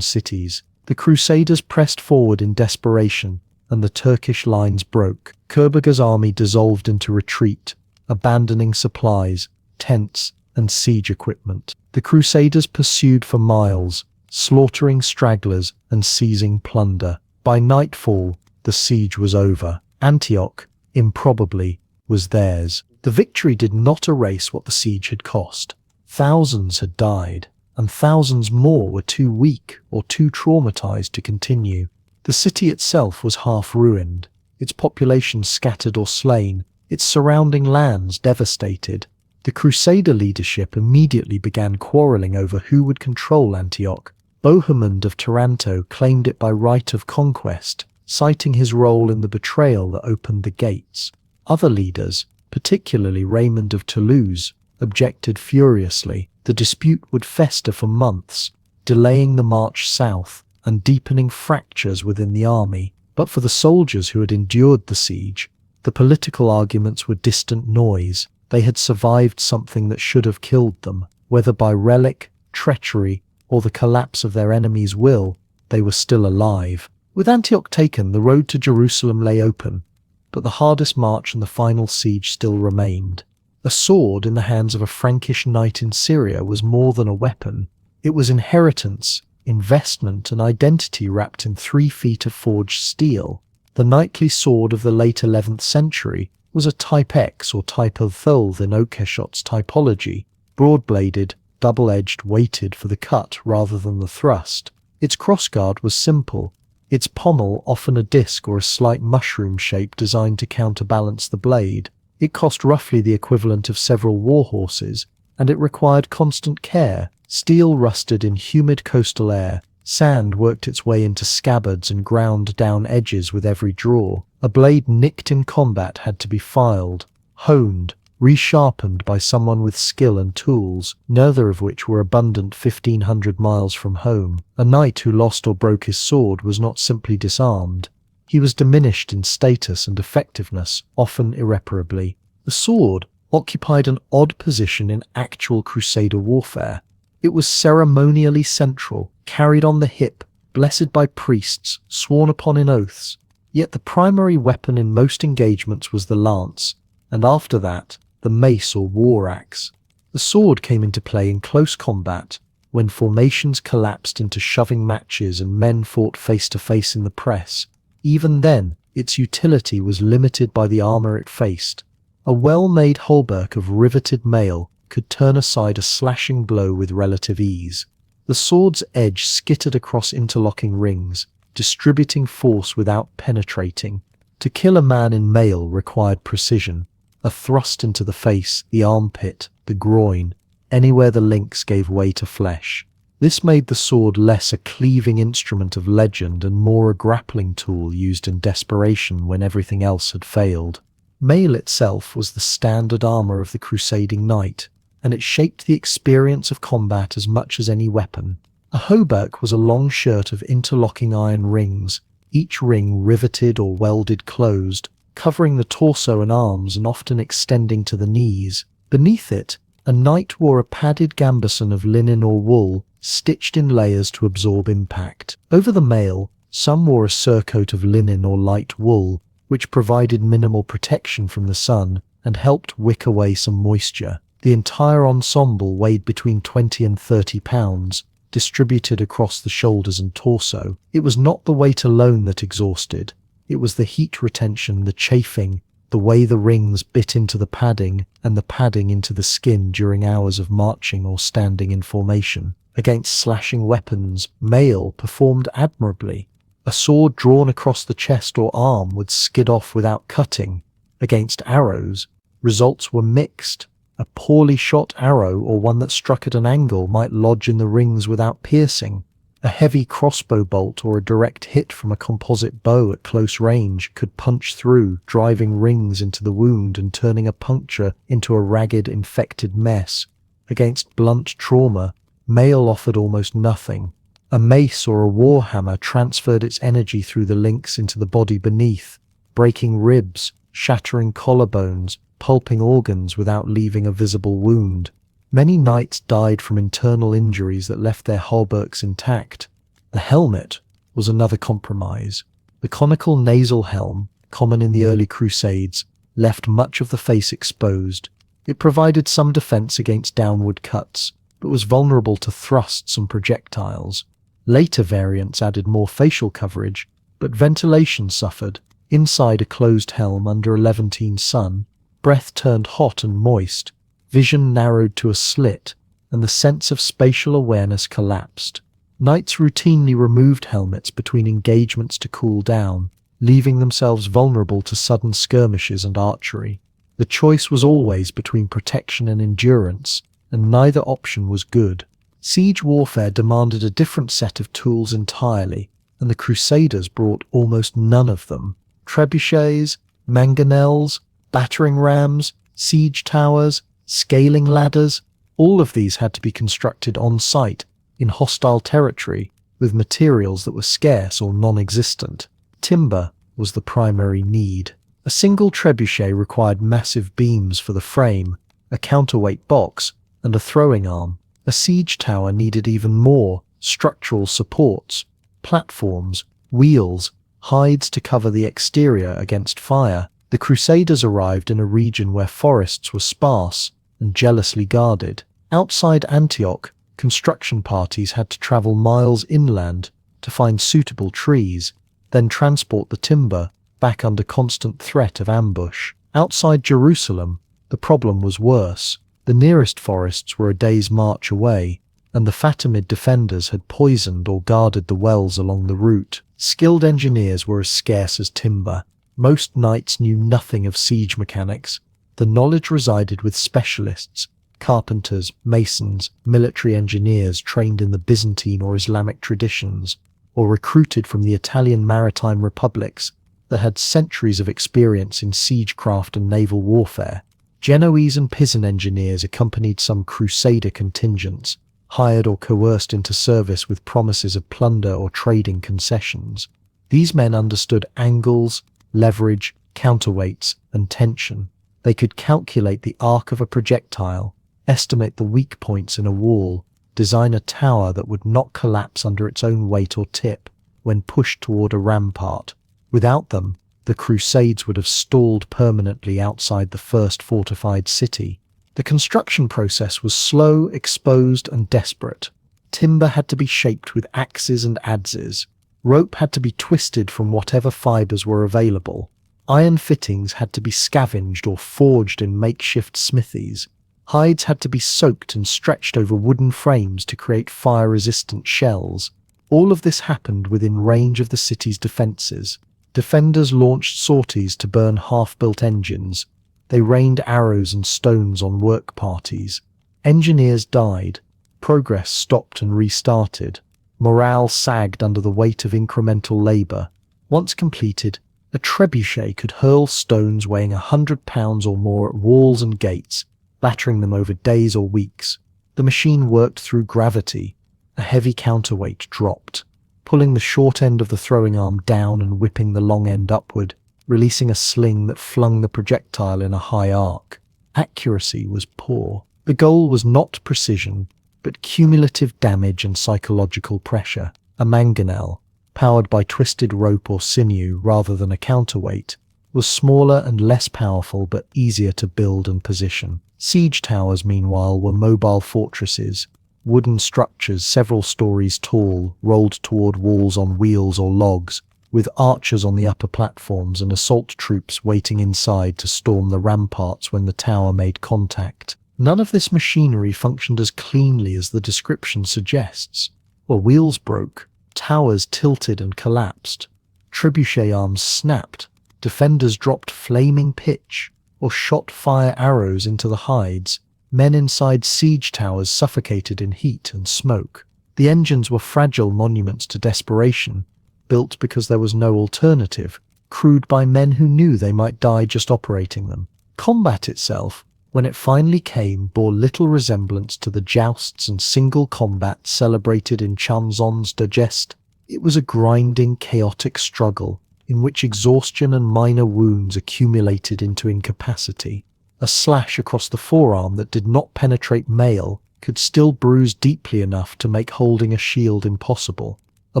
cities. The Crusaders pressed forward in desperation, and the Turkish lines broke. Kerberger's army dissolved into retreat, abandoning supplies, tents, and siege equipment. The Crusaders pursued for miles, slaughtering stragglers and seizing plunder. By nightfall, the siege was over. Antioch, improbably, was theirs. The victory did not erase what the siege had cost. Thousands had died, and thousands more were too weak or too traumatized to continue. The city itself was half ruined, its population scattered or slain, its surrounding lands devastated. The Crusader leadership immediately began quarreling over who would control Antioch. Bohemond of Taranto claimed it by right of conquest, citing his role in the betrayal that opened the gates. Other leaders, particularly Raymond of Toulouse, objected furiously. The dispute would fester for months, delaying the march south and deepening fractures within the army. But for the soldiers who had endured the siege, the political arguments were distant noise. They had survived something that should have killed them. Whether by relic, treachery, or the collapse of their enemy's will, they were still alive. With Antioch taken, the road to Jerusalem lay open, but the hardest march and the final siege still remained. A sword in the hands of a Frankish knight in Syria was more than a weapon. It was inheritance, investment, and identity wrapped in 3 feet of forged steel. The knightly sword of the late 11th century was a Type X or Type of Thole in Oakeshot's typology, broad-bladed, double-edged, weighted for the cut rather than the thrust. Its crossguard was simple, its pommel often a disc or a slight mushroom shape designed to counterbalance the blade. It cost roughly the equivalent of several war horses, and it required constant care. Steel rusted in humid coastal air, sand worked its way into scabbards and ground down edges with every draw. A blade nicked in combat had to be filed, honed, resharpened by someone with skill and tools, neither of which were abundant 1,500 miles from home. A knight who lost or broke his sword was not simply disarmed. He was diminished in status and effectiveness, often irreparably. The sword occupied an odd position in actual Crusader warfare. It was ceremonially central, carried on the hip, blessed by priests, sworn upon in oaths. Yet the primary weapon in most engagements was the lance, and after that, the mace or war axe. The sword came into play in close combat, when formations collapsed into shoving matches and men fought face to face in the press. Even then, its utility was limited by the armor it faced. A well-made hauberk of riveted mail could turn aside a slashing blow with relative ease. The sword's edge skittered across interlocking rings, distributing force without penetrating. To kill a man in mail required precision, a thrust into the face, the armpit, the groin, anywhere the links gave way to flesh. This made the sword less a cleaving instrument of legend and more a grappling tool used in desperation when everything else had failed. Mail itself was the standard armor of the crusading knight, and it shaped the experience of combat as much as any weapon. A hauberk was a long shirt of interlocking iron rings, each ring riveted or welded closed, covering the torso and arms and often extending to the knees. Beneath it, a knight wore a padded gambeson of linen or wool, stitched in layers to absorb impact. Over the mail, some wore a surcoat of linen or light wool, which provided minimal protection from the sun and helped wick away some moisture. The entire ensemble weighed between 20 and 30 pounds, distributed across the shoulders and torso. It was not the weight alone that exhausted. It was the heat retention, the chafing, the way the rings bit into the padding and the padding into the skin during hours of marching or standing in formation. Against slashing weapons, mail performed admirably. A sword drawn across the chest or arm would skid off without cutting. Against arrows, results were mixed. A poorly shot arrow or one that struck at an angle might lodge in the rings without piercing. A heavy crossbow bolt or a direct hit from a composite bow at close range could punch through, driving rings into the wound and turning a puncture into a ragged, infected mess. Against blunt trauma, mail offered almost nothing. A mace or a war hammer transferred its energy through the links into the body beneath, breaking ribs, shattering collarbones, pulping organs without leaving a visible wound. Many knights died from internal injuries that left their hauberks intact. The helmet was another compromise. The conical nasal helm, common in the early Crusades, left much of the face exposed. It provided some defense against downward cuts, but was vulnerable to thrusts and projectiles. Later variants added more facial coverage, but ventilation suffered. Inside a closed helm under a Levantine sun, breath turned hot and moist, vision narrowed to a slit, and the sense of spatial awareness collapsed. Knights routinely removed helmets between engagements to cool down, leaving themselves vulnerable to sudden skirmishes and archery. The choice was always between protection and endurance, and neither option was good. Siege warfare demanded a different set of tools entirely, and the Crusaders brought almost none of them. Trebuchets, mangonels, battering rams, siege towers, scaling ladders, all of these had to be constructed on site in hostile territory with materials that were scarce or non-existent. Timber was the primary need. A single trebuchet required massive beams for the frame, a counterweight box, and a throwing arm. A siege tower needed even more: structural supports, platforms, wheels, hides to cover the exterior against fire. The Crusaders arrived in a region where forests were sparse and jealously guarded. Outside Antioch, construction parties had to travel miles inland to find suitable trees, then transport the timber back under constant threat of ambush. Outside Jerusalem, the problem was worse. The nearest forests were a day's march away, and the Fatimid defenders had poisoned or guarded the wells along the route. Skilled engineers were as scarce as timber. Most knights knew nothing of siege mechanics. The knowledge resided with specialists, carpenters, masons, military engineers trained in the Byzantine or Islamic traditions, or recruited from the Italian maritime republics that had centuries of experience in siegecraft and naval warfare. Genoese and Pisan engineers accompanied some Crusader contingents, hired or coerced into service with promises of plunder or trading concessions. These men understood angles, leverage, counterweights, and tension. They could calculate the arc of a projectile, estimate the weak points in a wall, design a tower that would not collapse under its own weight or tip when pushed toward a rampart. Without them, the Crusades would have stalled permanently outside the first fortified city. The construction process was slow, exposed, and desperate. Timber had to be shaped with axes and adzes. Rope had to be twisted from whatever fibers were available. Iron fittings had to be scavenged or forged in makeshift smithies. Hides had to be soaked and stretched over wooden frames to create fire-resistant shells. All of this happened within range of the city's defenses. Defenders launched sorties to burn half-built engines. They rained arrows and stones on work parties. Engineers died. Progress stopped and restarted. Morale sagged under the weight of incremental labor. Once completed, a trebuchet could hurl stones weighing 100 pounds or more at walls and gates, battering them over days or weeks. The machine worked through gravity. A heavy counterweight dropped, pulling the short end of the throwing arm down and whipping the long end upward, releasing a sling that flung the projectile in a high arc. Accuracy was poor. The goal was not precision, but cumulative damage and psychological pressure. A mangonel, powered by twisted rope or sinew rather than a counterweight, was smaller and less powerful but easier to build and position. Siege towers, meanwhile, were mobile fortresses, wooden structures several stories tall, rolled toward walls on wheels or logs, with archers on the upper platforms and assault troops waiting inside to storm the ramparts when the tower made contact. None of this machinery functioned as cleanly as the description suggests. Wheels broke, towers tilted and collapsed, trebuchet arms snapped, defenders dropped flaming pitch, or shot fire arrows into the hides. Men inside siege towers suffocated in heat and smoke. The engines were fragile monuments to desperation, built because there was no alternative, crewed by men who knew they might die just operating them. Combat itself, when it finally came, bore little resemblance to the jousts and single combat celebrated in Chanzon's Digest. It was a grinding, chaotic struggle in which exhaustion and minor wounds accumulated into incapacity. A slash across the forearm that did not penetrate mail could still bruise deeply enough to make holding a shield impossible. A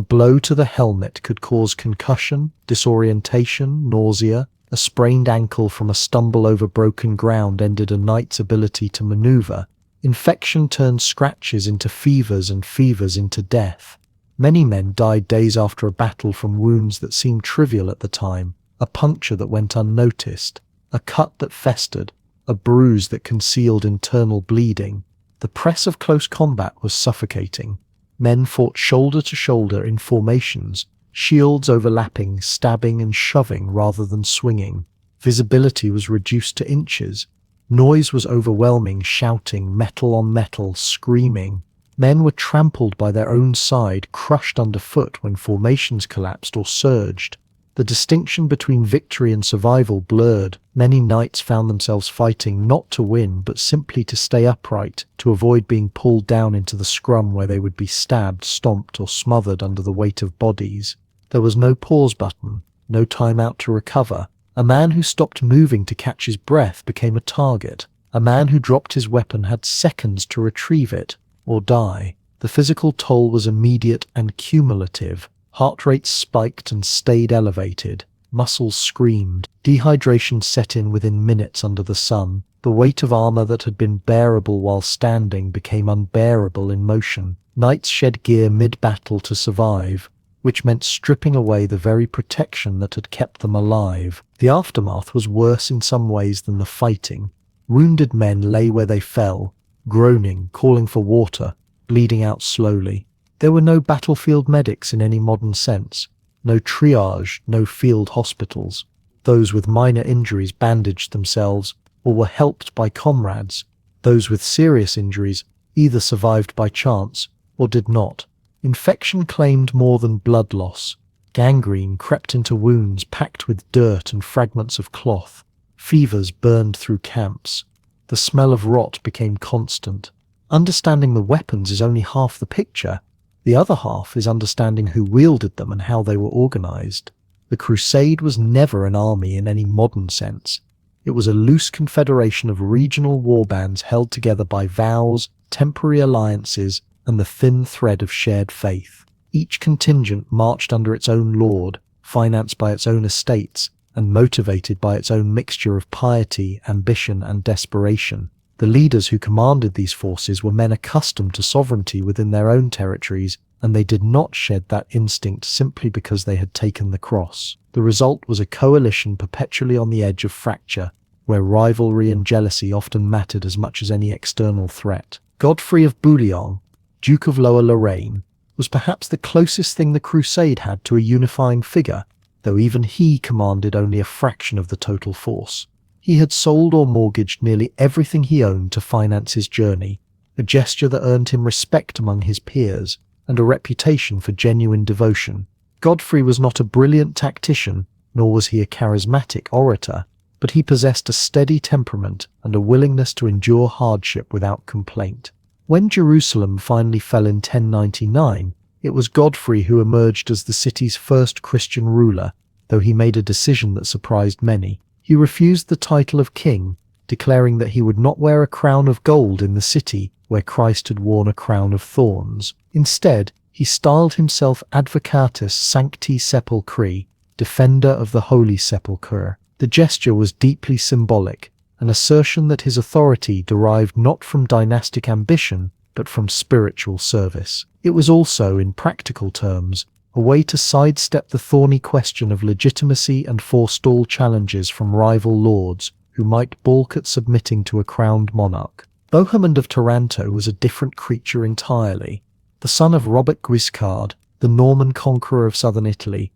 blow to the helmet could cause concussion, disorientation, nausea. A sprained ankle from a stumble over broken ground ended a knight's ability to maneuver. Infection turned scratches into fevers and fevers into death. Many men died days after a battle from wounds that seemed trivial at the time, a puncture that went unnoticed, a cut that festered, a bruise that concealed internal bleeding. The press of close combat was suffocating. Men fought shoulder to shoulder in formations, shields overlapping, stabbing and shoving rather than swinging. Visibility was reduced to inches. Noise was overwhelming, shouting, metal on metal, screaming. Men were trampled by their own side, crushed underfoot when formations collapsed or surged. The distinction between victory and survival blurred. Many knights found themselves fighting not to win, but simply to stay upright, to avoid being pulled down into the scrum where they would be stabbed, stomped, or smothered under the weight of bodies. There was no pause button, no time out to recover. A man who stopped moving to catch his breath became a target. A man who dropped his weapon had seconds to retrieve it, or die. The physical toll was immediate and cumulative. Heart rates spiked and stayed elevated. Muscles screamed. Dehydration set in within minutes under the sun. The weight of armor that had been bearable while standing became unbearable in motion. Knights shed gear mid-battle to survive, which meant stripping away the very protection that had kept them alive. The aftermath was worse in some ways than the fighting. Wounded men lay where they fell, groaning, calling for water, bleeding out slowly. There were no battlefield medics in any modern sense, no triage, no field hospitals. Those with minor injuries bandaged themselves or were helped by comrades. Those with serious injuries either survived by chance or did not. Infection claimed more than blood loss. Gangrene crept into wounds packed with dirt and fragments of cloth. Fevers burned through camps. The smell of rot became constant. Understanding the weapons is only half the picture. The other half is understanding who wielded them and how they were organized. The crusade was never an army in any modern sense. It was a loose confederation of regional warbands held together by vows, temporary alliances, and the thin thread of shared faith. Each contingent marched under its own lord, financed by its own estates, and motivated by its own mixture of piety, ambition, and desperation. The leaders who commanded these forces were men accustomed to sovereignty within their own territories, and they did not shed that instinct simply because they had taken the cross. The result was a coalition perpetually on the edge of fracture, where rivalry and jealousy often mattered as much as any external threat. Godfrey of Bouillon, Duke of Lower Lorraine, was perhaps the closest thing the crusade had to a unifying figure, though even he commanded only a fraction of the total force. He had sold or mortgaged nearly everything he owned to finance his journey, a gesture that earned him respect among his peers and a reputation for genuine devotion. Godfrey was not a brilliant tactician, nor was he a charismatic orator, but he possessed a steady temperament and a willingness to endure hardship without complaint. When Jerusalem finally fell in 1099, it was Godfrey who emerged as the city's first Christian ruler, though he made a decision that surprised many. He refused the title of king, declaring that he would not wear a crown of gold in the city where Christ had worn a crown of thorns. Instead, he styled himself Advocatus Sancti Sepulchri, defender of the Holy Sepulchre. The gesture was deeply symbolic, an assertion that his authority derived not from dynastic ambition, but from spiritual service. It was also, in practical terms, a way to sidestep the thorny question of legitimacy and forestall challenges from rival lords who might balk at submitting to a crowned monarch. Bohemond of Taranto was a different creature entirely. The son of Robert Guiscard, the Norman conqueror of southern Italy,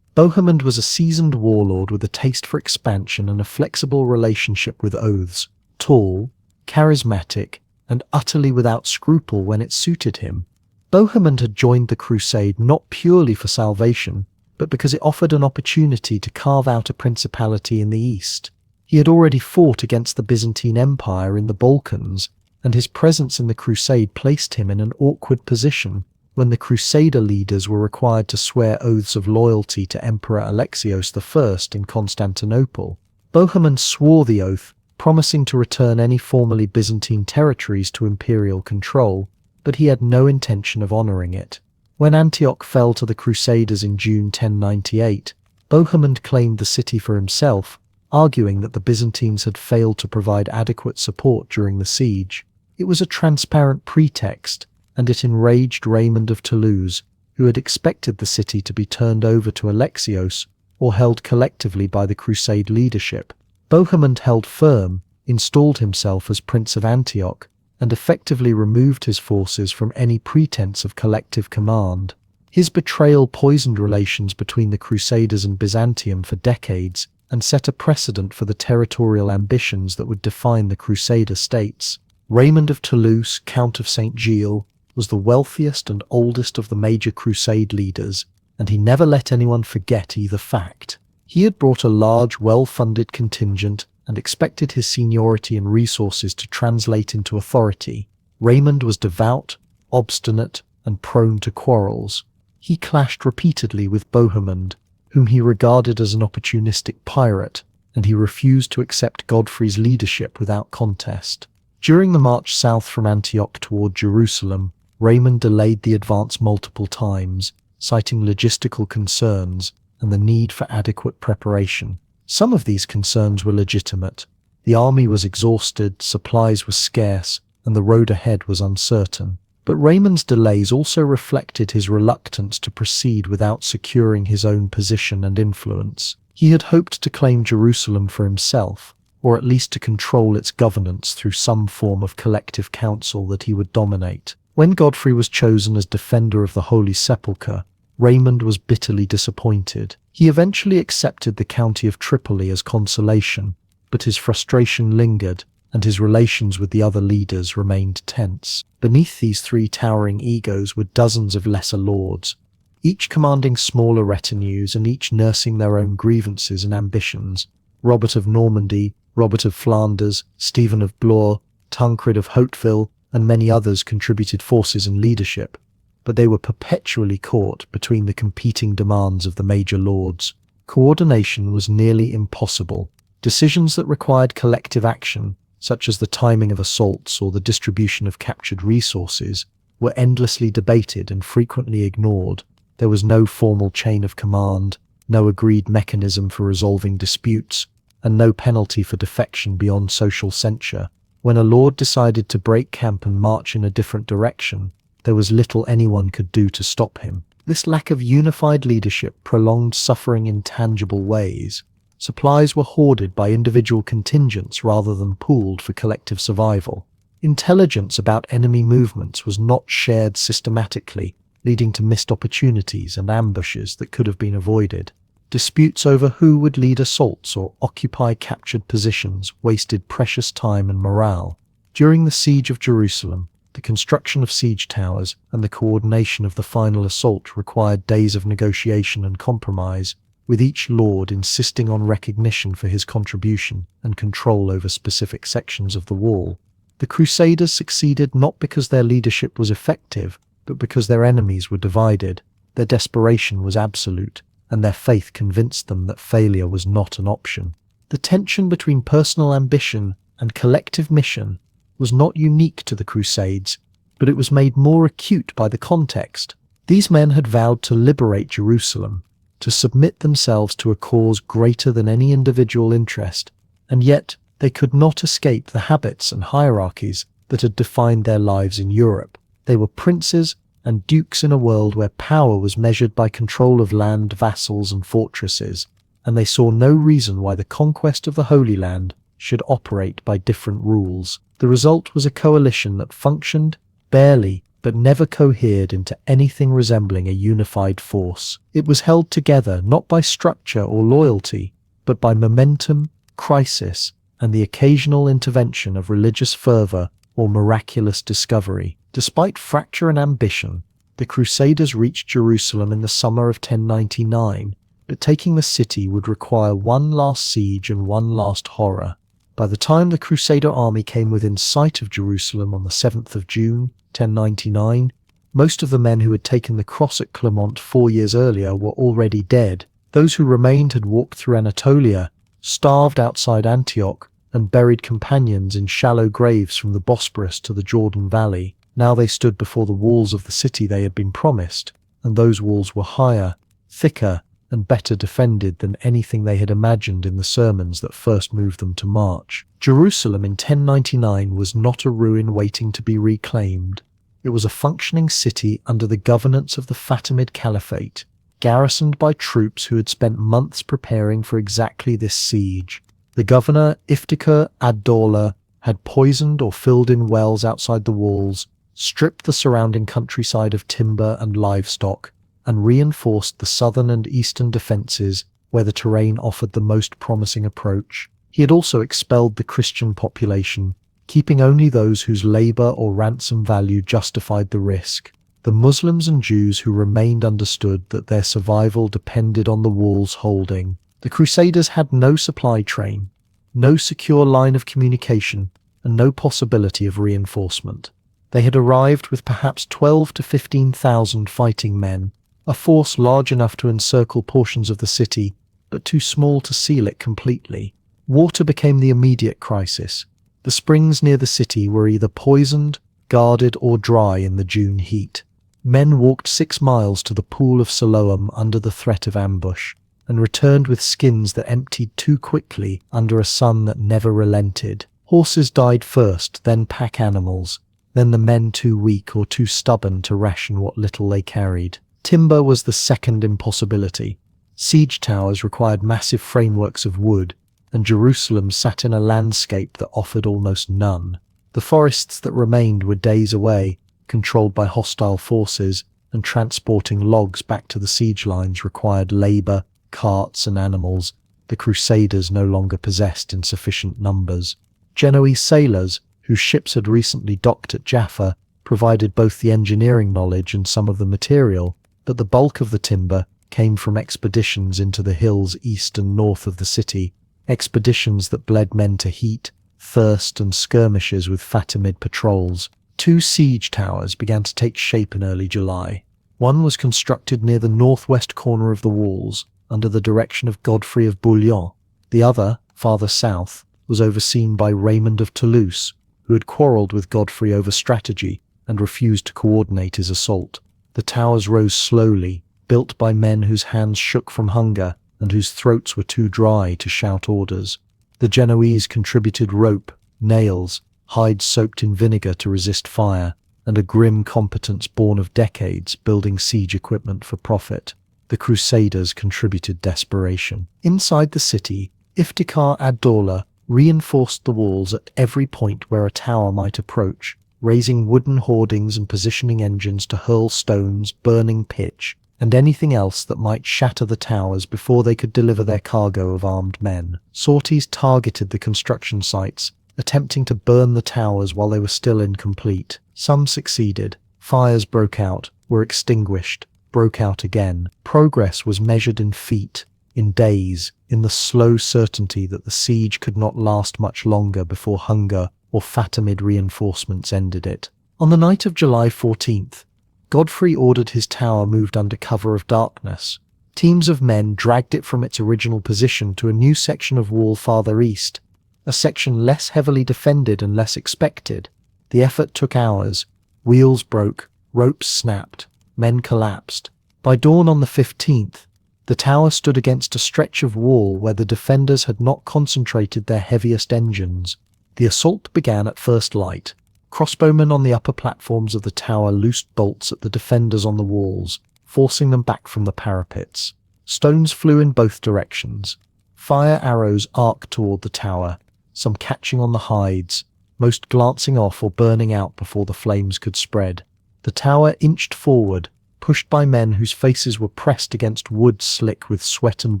Bohemond was a seasoned warlord with a taste for expansion and a flexible relationship with oaths. Tall, charismatic, and utterly without scruple when it suited him, Bohemond had joined the crusade not purely for salvation, but because it offered an opportunity to carve out a principality in the east. He had already fought against the Byzantine Empire in the Balkans, and his presence in the crusade placed him in an awkward position when the Crusader leaders were required to swear oaths of loyalty to Emperor Alexios I in Constantinople. Bohemond swore the oath, promising to return any formerly Byzantine territories to imperial control, but he had no intention of honouring it. When Antioch fell to the Crusaders in June 1098, Bohemond claimed the city for himself, arguing that the Byzantines had failed to provide adequate support during the siege. It was a transparent pretext, and it enraged Raymond of Toulouse, who had expected the city to be turned over to Alexios or held collectively by the Crusade leadership. Bohemond held firm, installed himself as Prince of Antioch, and effectively removed his forces from any pretense of collective command. His betrayal poisoned relations between the Crusaders and Byzantium for decades and set a precedent for the territorial ambitions that would define the Crusader states. Raymond of Toulouse, Count of St. Gilles, was the wealthiest and oldest of the major crusade leaders, and he never let anyone forget either fact. He had brought a large, well-funded contingent and expected his seniority and resources to translate into authority. Raymond was devout, obstinate, and prone to quarrels. He clashed repeatedly with Bohemond, whom he regarded as an opportunistic pirate, and he refused to accept Godfrey's leadership without contest. During the march south from Antioch toward Jerusalem, Raymond delayed the advance multiple times, citing logistical concerns and the need for adequate preparation. Some of these concerns were legitimate. The army was exhausted, supplies were scarce, and the road ahead was uncertain. But Raymond's delays also reflected his reluctance to proceed without securing his own position and influence. He had hoped to claim Jerusalem for himself, or at least to control its governance through some form of collective council that he would dominate. When Godfrey was chosen as defender of the Holy Sepulchre, Raymond was bitterly disappointed. He eventually accepted the county of Tripoli as consolation, but his frustration lingered, and his relations with the other leaders remained tense. Beneath these three towering egos were dozens of lesser lords, each commanding smaller retinues and each nursing their own grievances and ambitions. Robert of Normandy, Robert of Flanders, Stephen of Blois, Tancred of Hauteville, and many others contributed forces and leadership, but they were perpetually caught between the competing demands of the major lords. Coordination was nearly impossible. Decisions that required collective action, such as the timing of assaults or the distribution of captured resources, were endlessly debated and frequently ignored. There was no formal chain of command, no agreed mechanism for resolving disputes, and no penalty for defection beyond social censure. When a lord decided to break camp and march in a different direction, there was little anyone could do to stop him. This lack of unified leadership prolonged suffering in tangible ways. Supplies were hoarded by individual contingents rather than pooled for collective survival. Intelligence about enemy movements was not shared systematically, leading to missed opportunities and ambushes that could have been avoided. Disputes over who would lead assaults or occupy captured positions wasted precious time and morale. During the siege of Jerusalem, the construction of siege towers and the coordination of the final assault required days of negotiation and compromise, with each lord insisting on recognition for his contribution and control over specific sections of the wall. The Crusaders succeeded not because their leadership was effective, but because their enemies were divided. Their desperation was absolute, and their faith convinced them that failure was not an option. The tension between personal ambition and collective mission was not unique to the Crusades, but it was made more acute by the context. These men had vowed to liberate Jerusalem, to submit themselves to a cause greater than any individual interest, and yet they could not escape the habits and hierarchies that had defined their lives in Europe. They were princes and dukes in a world where power was measured by control of land, vassals, and fortresses, and they saw no reason why the conquest of the Holy Land should operate by different rules. The result was a coalition that functioned, barely, but never cohered into anything resembling a unified force. It was held together not by structure or loyalty, but by momentum, crisis, and the occasional intervention of religious fervor or miraculous discovery. Despite fracture and ambition, the Crusaders reached Jerusalem in the summer of 1099, but taking the city would require one last siege and one last horror. By the time the Crusader army came within sight of Jerusalem on the 7th of June, 1099, most of the men who had taken the cross at Clermont 4 years earlier were already dead. Those who remained had walked through Anatolia, starved outside Antioch, and buried companions in shallow graves from the Bosporus to the Jordan Valley. Now they stood before the walls of the city they had been promised, and those walls were higher, thicker, and better defended than anything they had imagined in the sermons that first moved them to march. Jerusalem in 1099 was not a ruin waiting to be reclaimed. It was a functioning city under the governance of the Fatimid Caliphate, garrisoned by troops who had spent months preparing for exactly this siege. The governor, Iftikhar ad-Dawla, had poisoned or filled in wells outside the walls, stripped the surrounding countryside of timber and livestock, and reinforced the southern and eastern defences where the terrain offered the most promising approach. He had also expelled the Christian population, keeping only those whose labour or ransom value justified the risk. The Muslims and Jews who remained understood that their survival depended on the walls holding. The Crusaders had no supply train, no secure line of communication, and no possibility of reinforcement. They had arrived with perhaps 12 to 15,000 fighting men, a force large enough to encircle portions of the city, but too small to seal it completely. Water became the immediate crisis. The springs near the city were either poisoned, guarded, or dry in the June heat. Men walked 6 miles to the pool of Siloam under the threat of ambush, and returned with skins that emptied too quickly under a sun that never relented. Horses died first, then pack animals, then the men too weak or too stubborn to ration what little they carried. Timber was the second impossibility. Siege towers required massive frameworks of wood, and Jerusalem sat in a landscape that offered almost none. The forests that remained were days away, controlled by hostile forces, and transporting logs back to the siege lines required labour, carts, and animals the Crusaders no longer possessed in sufficient numbers. Genoese sailors, whose ships had recently docked at Jaffa, provided both the engineering knowledge and some of the material, but the bulk of the timber came from expeditions into the hills east and north of the city, expeditions that bled men to heat, thirst, and skirmishes with Fatimid patrols. 2 siege towers began to take shape in early July. One was constructed near the northwest corner of the walls, under the direction of Godfrey of Bouillon. The other, farther south, was overseen by Raymond of Toulouse, who had quarrelled with Godfrey over strategy and refused to coordinate his assault. The towers rose slowly, built by men whose hands shook from hunger and whose throats were too dry to shout orders. The Genoese contributed rope, nails, hides soaked in vinegar to resist fire, and a grim competence born of decades building siege equipment for profit. the Crusaders contributed desperation. Inside the city, Iftikhar ad-Dawla reinforced the walls at every point where a tower might approach, raising wooden hoardings and positioning engines to hurl stones, burning pitch, and anything else that might shatter the towers before they could deliver their cargo of armed men. Sorties targeted the construction sites, attempting to burn the towers while they were still incomplete. Some succeeded. Fires broke out, were extinguished, broke out again. Progress was measured in feet, in days, in the slow certainty that the siege could not last much longer before hunger or Fatimid reinforcements ended it. On the night of July 14th, Godfrey ordered his tower moved under cover of darkness. Teams of men dragged it from its original position to a new section of wall farther east, a section less heavily defended and less expected. The effort took hours. Wheels broke, ropes snapped, men collapsed. By dawn on the 15th, the tower stood against a stretch of wall where the defenders had not concentrated their heaviest engines. The assault began at first light. Crossbowmen on the upper platforms of the tower loosed bolts at the defenders on the walls, forcing them back from the parapets. Stones flew in both directions. Fire arrows arced toward the tower, some catching on the hides, most glancing off or burning out before the flames could spread. The tower inched forward, pushed by men whose faces were pressed against wood slick with sweat and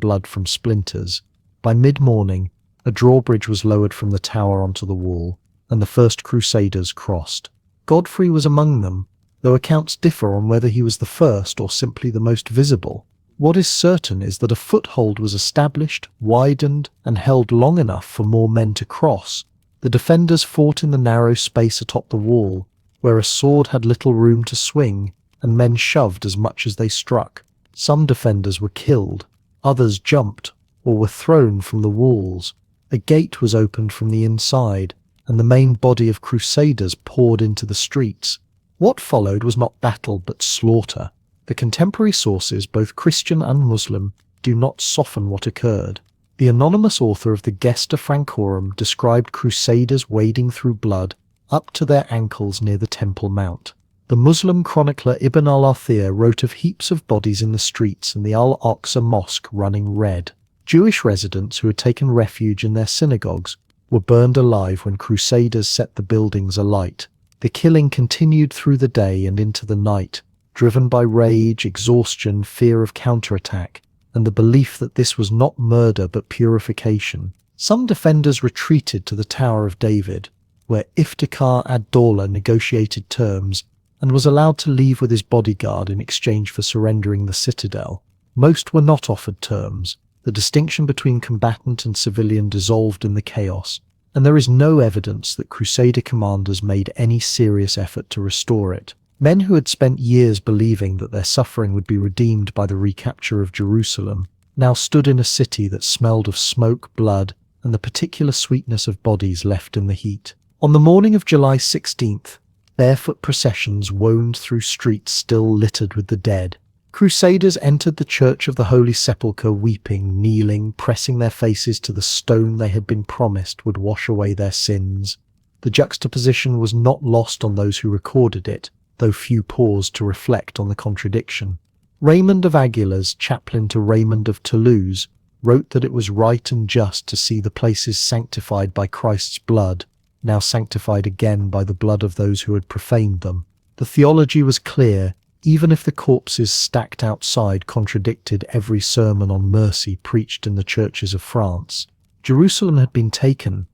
blood from splinters. By mid-morning, a drawbridge was lowered from the tower onto the wall, and the first Crusaders crossed. Godfrey was among them, though accounts differ on whether he was the first or simply the most visible. What is certain is that a foothold was established, widened, and held long enough for more men to cross. The defenders fought in the narrow space atop the wall, where a sword had little room to swing, and men shoved as much as they struck. Some defenders were killed, others jumped, or were thrown from the walls. A gate was opened from the inside, and the main body of Crusaders poured into the streets. What followed was not battle but slaughter. The contemporary sources, both Christian and Muslim, do not soften what occurred. The anonymous author of the Gesta Francorum described Crusaders wading through blood up to their ankles near the Temple Mount. The Muslim chronicler Ibn al-Athir wrote of heaps of bodies in the streets and the Al-Aqsa Mosque running red. Jewish residents who had taken refuge in their synagogues were burned alive when Crusaders set the buildings alight. The killing continued through the day and into the night, driven by rage, exhaustion, fear of counterattack, and the belief that this was not murder but purification. Some defenders retreated to the Tower of David, where Iftikhar ad-Dawla negotiated terms and was allowed to leave with his bodyguard in exchange for surrendering the citadel. Most were not offered terms. The distinction between combatant and civilian dissolved in the chaos, and there is no evidence that Crusader commanders made any serious effort to restore it. Men who had spent years believing that their suffering would be redeemed by the recapture of Jerusalem now stood in a city that smelled of smoke, blood, and the particular sweetness of bodies left in the heat. On the morning of July 16th, barefoot processions wound through streets still littered with the dead. Crusaders entered the Church of the Holy Sepulchre weeping, kneeling, pressing their faces to the stone they had been promised would wash away their sins. The juxtaposition was not lost on those who recorded it, though few paused to reflect on the contradiction. Raymond of Aguilar's chaplain to Raymond of Toulouse wrote that it was right and just to see the places sanctified by Christ's blood, now sanctified again by the blood of those who had profaned them. The theology was clear, even if the corpses stacked outside contradicted every sermon on mercy preached in the churches of France. Jerusalem had been taken,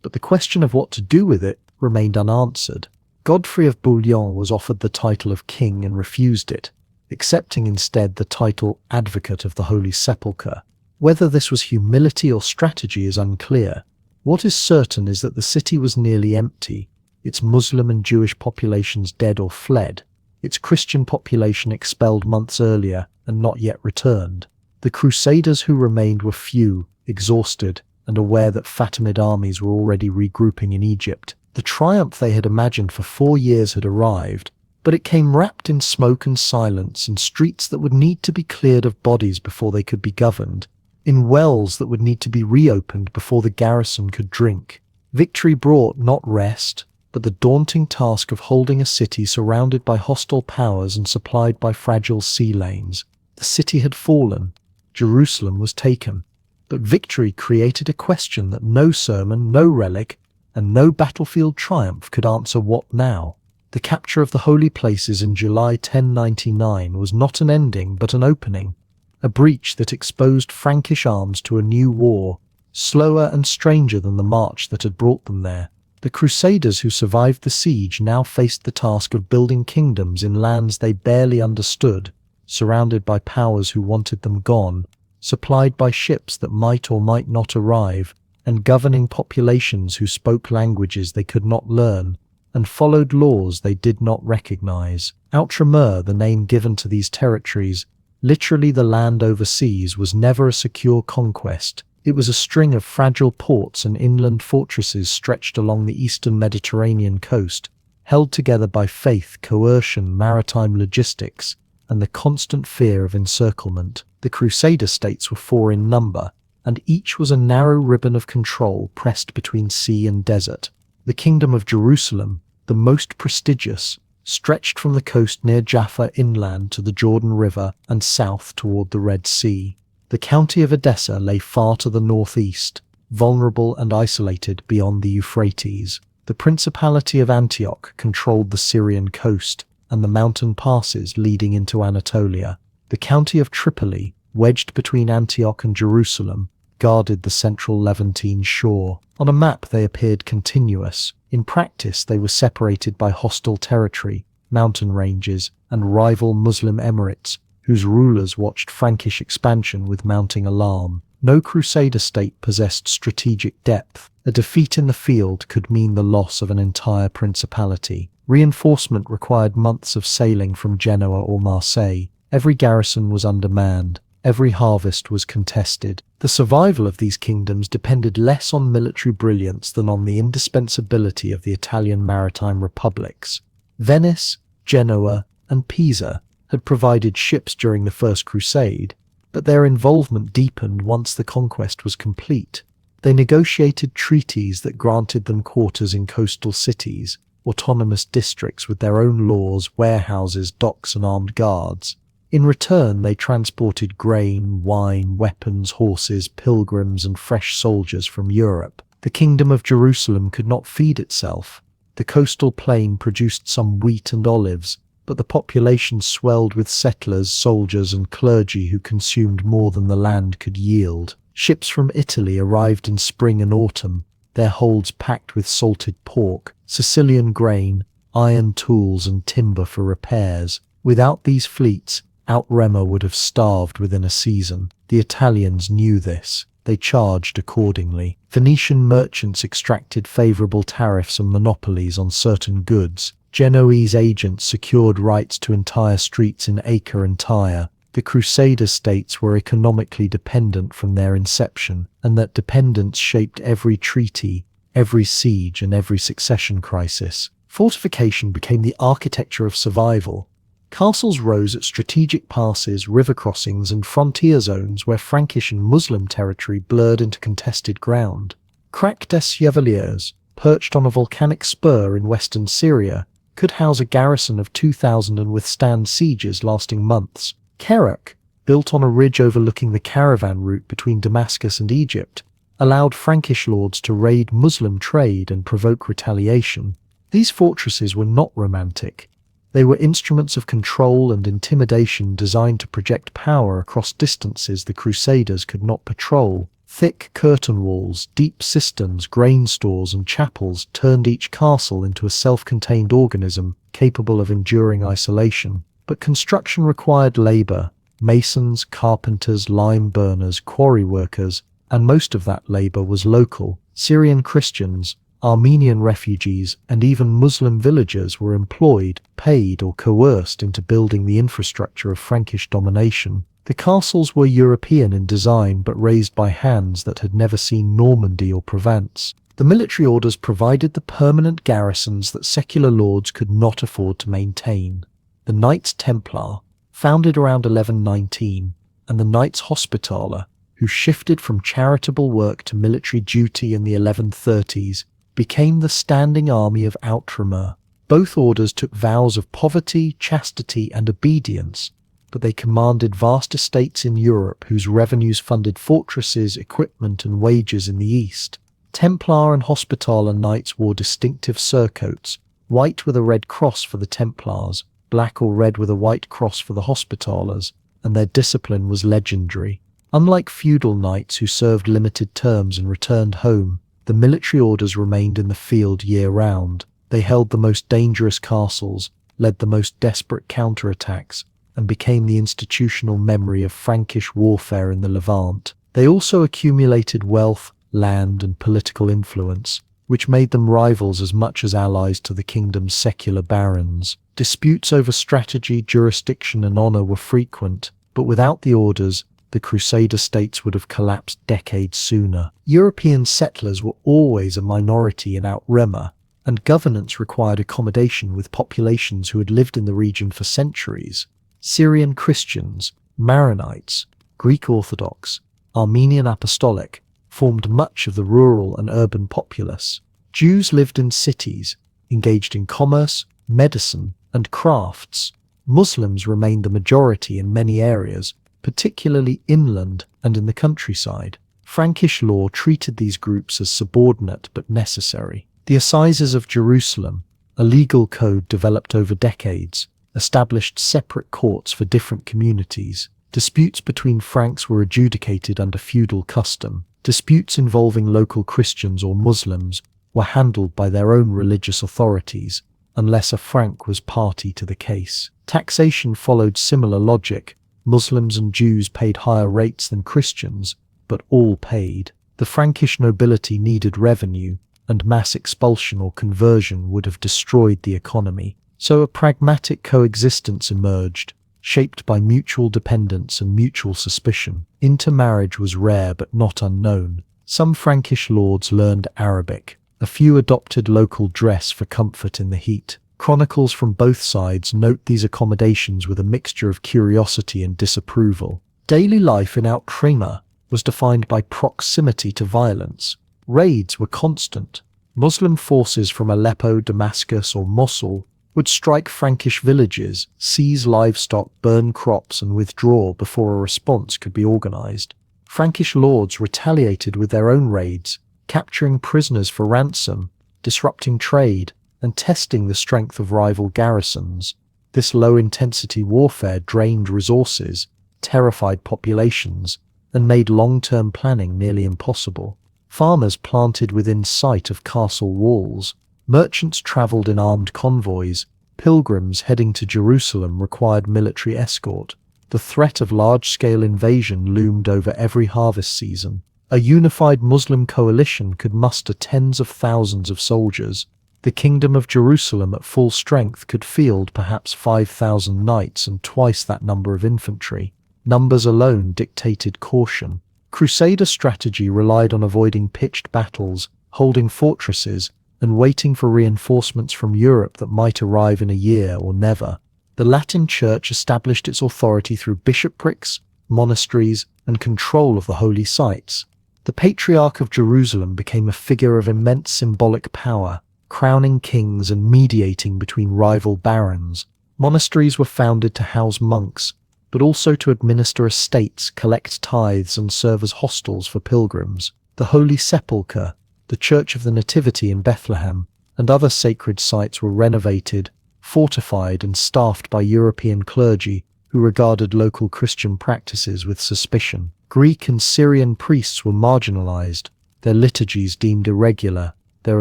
but the question of what to do with it remained unanswered. Godfrey of Bouillon was offered the title of king and refused it, accepting instead the title Advocate of the Holy Sepulchre. Whether this was humility or strategy is unclear. What is certain is that the city was nearly empty, its Muslim and Jewish populations dead or fled, its Christian population expelled months earlier and not yet returned. The Crusaders who remained were few, exhausted, and aware that Fatimid armies were already regrouping in Egypt. The triumph they had imagined for 4 years had arrived, but it came wrapped in smoke and silence, in streets that would need to be cleared of bodies before they could be governed, in wells that would need to be reopened before the garrison could drink. Victory brought not rest, but the daunting task of holding a city surrounded by hostile powers and supplied by fragile sea lanes. The city had fallen. Jerusalem was taken. But victory created a question that no sermon, no relic, and no battlefield triumph could answer. What now? The capture of the holy places in July 1099 was not an ending but an opening, a breach that exposed Frankish arms to a new war, slower and stranger than the march that had brought them there. The Crusaders who survived the siege now faced the task of building kingdoms in lands they barely understood, surrounded by powers who wanted them gone, supplied by ships that might or might not arrive, and governing populations who spoke languages they could not learn, and followed laws they did not recognize. Outremer, the name given to these territories, literally the land overseas, was never a secure conquest. It was a string of fragile ports and inland fortresses stretched along the eastern Mediterranean coast, held together by faith, coercion, maritime logistics, and the constant fear of encirclement. The Crusader states were 4 in number, and each was a narrow ribbon of control pressed between sea and desert. The Kingdom of Jerusalem, the most prestigious, stretched from the coast near Jaffa inland to the Jordan River and south toward the Red Sea. The county of Edessa lay far to the northeast, vulnerable and isolated beyond the Euphrates. The Principality of Antioch controlled the Syrian coast and the mountain passes leading into Anatolia. The county of Tripoli, wedged between Antioch and Jerusalem, guarded the central Levantine shore. On a map they appeared continuous. In practice they were separated by hostile territory, mountain ranges, and rival Muslim emirates, whose rulers watched Frankish expansion with mounting alarm. No Crusader state possessed strategic depth. A defeat in the field could mean the loss of an entire principality. Reinforcement required months of sailing from Genoa or Marseille. Every garrison was undermanned. Every harvest was contested. The survival of these kingdoms depended less on military brilliance than on the indispensability of the Italian maritime republics. Venice, Genoa, and Pisa had provided ships during the First Crusade, but their involvement deepened once the conquest was complete. They negotiated treaties that granted them quarters in coastal cities, autonomous districts with their own laws, warehouses, docks, and armed guards. In return, they transported grain, wine, weapons, horses, pilgrims, and fresh soldiers from Europe. The Kingdom of Jerusalem could not feed itself. The coastal plain produced some wheat and olives, but the population swelled with settlers, soldiers, and clergy who consumed more than the land could yield. Ships from Italy arrived in spring and autumn, their holds packed with salted pork, Sicilian grain, iron tools, and timber for repairs. Without these fleets, Outremer would have starved within a season. The Italians knew this. They charged accordingly. Venetian merchants extracted favorable tariffs and monopolies on certain goods. Genoese agents secured rights to entire streets in Acre and Tyre. The Crusader states were economically dependent from their inception, and that dependence shaped every treaty, every siege, and every succession crisis. Fortification became the architecture of survival. Castles rose at strategic passes, river crossings, and frontier zones where Frankish and Muslim territory blurred into contested ground. Crac des Chevaliers, perched on a volcanic spur in western Syria, could house a garrison of 2,000 and withstand sieges lasting months. Kerak, built on a ridge overlooking the caravan route between Damascus and Egypt, allowed Frankish lords to raid Muslim trade and provoke retaliation. These fortresses were not romantic. They were instruments of control and intimidation designed to project power across distances the Crusaders could not patrol. Thick curtain walls, deep cisterns, grain stores, and chapels turned each castle into a self-contained organism capable of enduring isolation. But construction required labor: masons, carpenters, lime burners, quarry workers, and most of that labor was local. Syrian Christians, Armenian refugees, and even Muslim villagers were employed, paid, or coerced into building the infrastructure of Frankish domination. The castles were European in design but raised by hands that had never seen Normandy or Provence. The military orders provided the permanent garrisons that secular lords could not afford to maintain. The Knights Templar, founded around 1119, and the Knights Hospitaller, who shifted from charitable work to military duty in the 1130s, became the standing army of Outremer. Both orders took vows of poverty, chastity, and obedience, but they commanded vast estates in Europe whose revenues funded fortresses, equipment, and wages in the east. Templar and Hospitaller knights wore distinctive surcoats, white with a red cross for the Templars, black or red with a white cross for the Hospitallers, and their discipline was legendary. Unlike feudal knights who served limited terms and returned home, the military orders remained in the field year-round. They held the most dangerous castles, led the most desperate counterattacks, and became the institutional memory of Frankish warfare in the Levant. They also accumulated wealth, land, and political influence, which made them rivals as much as allies to the kingdom's secular barons. Disputes over strategy, jurisdiction, and honor were frequent, but without the orders, the Crusader states would have collapsed decades sooner. European settlers were always a minority in Outremer, and governance required accommodation with populations who had lived in the region for centuries. Syrian Christians, Maronites, Greek Orthodox, Armenian Apostolic formed much of the rural and urban populace. Jews lived in cities, engaged in commerce, medicine, and crafts. Muslims remained the majority in many areas, particularly inland and in the countryside. Frankish law treated these groups as subordinate but necessary. The Assizes of Jerusalem, a legal code developed over decades, established separate courts for different communities. Disputes between Franks were adjudicated under feudal custom. Disputes involving local Christians or Muslims were handled by their own religious authorities, unless a Frank was party to the case. Taxation followed similar logic. Muslims and Jews paid higher rates than Christians, but all paid. The Frankish nobility needed revenue, and mass expulsion or conversion would have destroyed the economy. So a pragmatic coexistence emerged, shaped by mutual dependence and mutual suspicion. Intermarriage was rare but not unknown. Some Frankish lords learned Arabic. A few adopted local dress for comfort in the heat. Chronicles from both sides note these accommodations with a mixture of curiosity and disapproval. Daily life in Outremer was defined by proximity to violence. Raids were constant. Muslim forces from Aleppo, Damascus, or Mosul would strike Frankish villages, seize livestock, burn crops, and withdraw before a response could be organized. Frankish lords retaliated with their own raids, capturing prisoners for ransom, disrupting trade, and testing the strength of rival garrisons. This low-intensity warfare drained resources, terrified populations, and made long-term planning nearly impossible. Farmers planted within sight of castle walls. Merchants traveled in armed convoys. Pilgrims heading to Jerusalem required military escort. The threat of large-scale invasion loomed over every harvest season. A unified Muslim coalition could muster tens of thousands of soldiers. The Kingdom of Jerusalem at full strength could field perhaps 5,000 knights and twice that number of infantry. Numbers alone dictated caution. Crusader strategy relied on avoiding pitched battles, holding fortresses, and waiting for reinforcements from Europe that might arrive in a year or never. The Latin Church established its authority through bishoprics, monasteries, and control of the holy sites. The Patriarch of Jerusalem became a figure of immense symbolic power, crowning kings and mediating between rival barons. Monasteries were founded to house monks, but also to administer estates, collect tithes, and serve as hostels for pilgrims. The Holy Sepulchre, the Church of the Nativity in Bethlehem, and other sacred sites were renovated, fortified, and staffed by European clergy who regarded local Christian practices with suspicion. Greek and Syrian priests were marginalized, their liturgies deemed irregular, their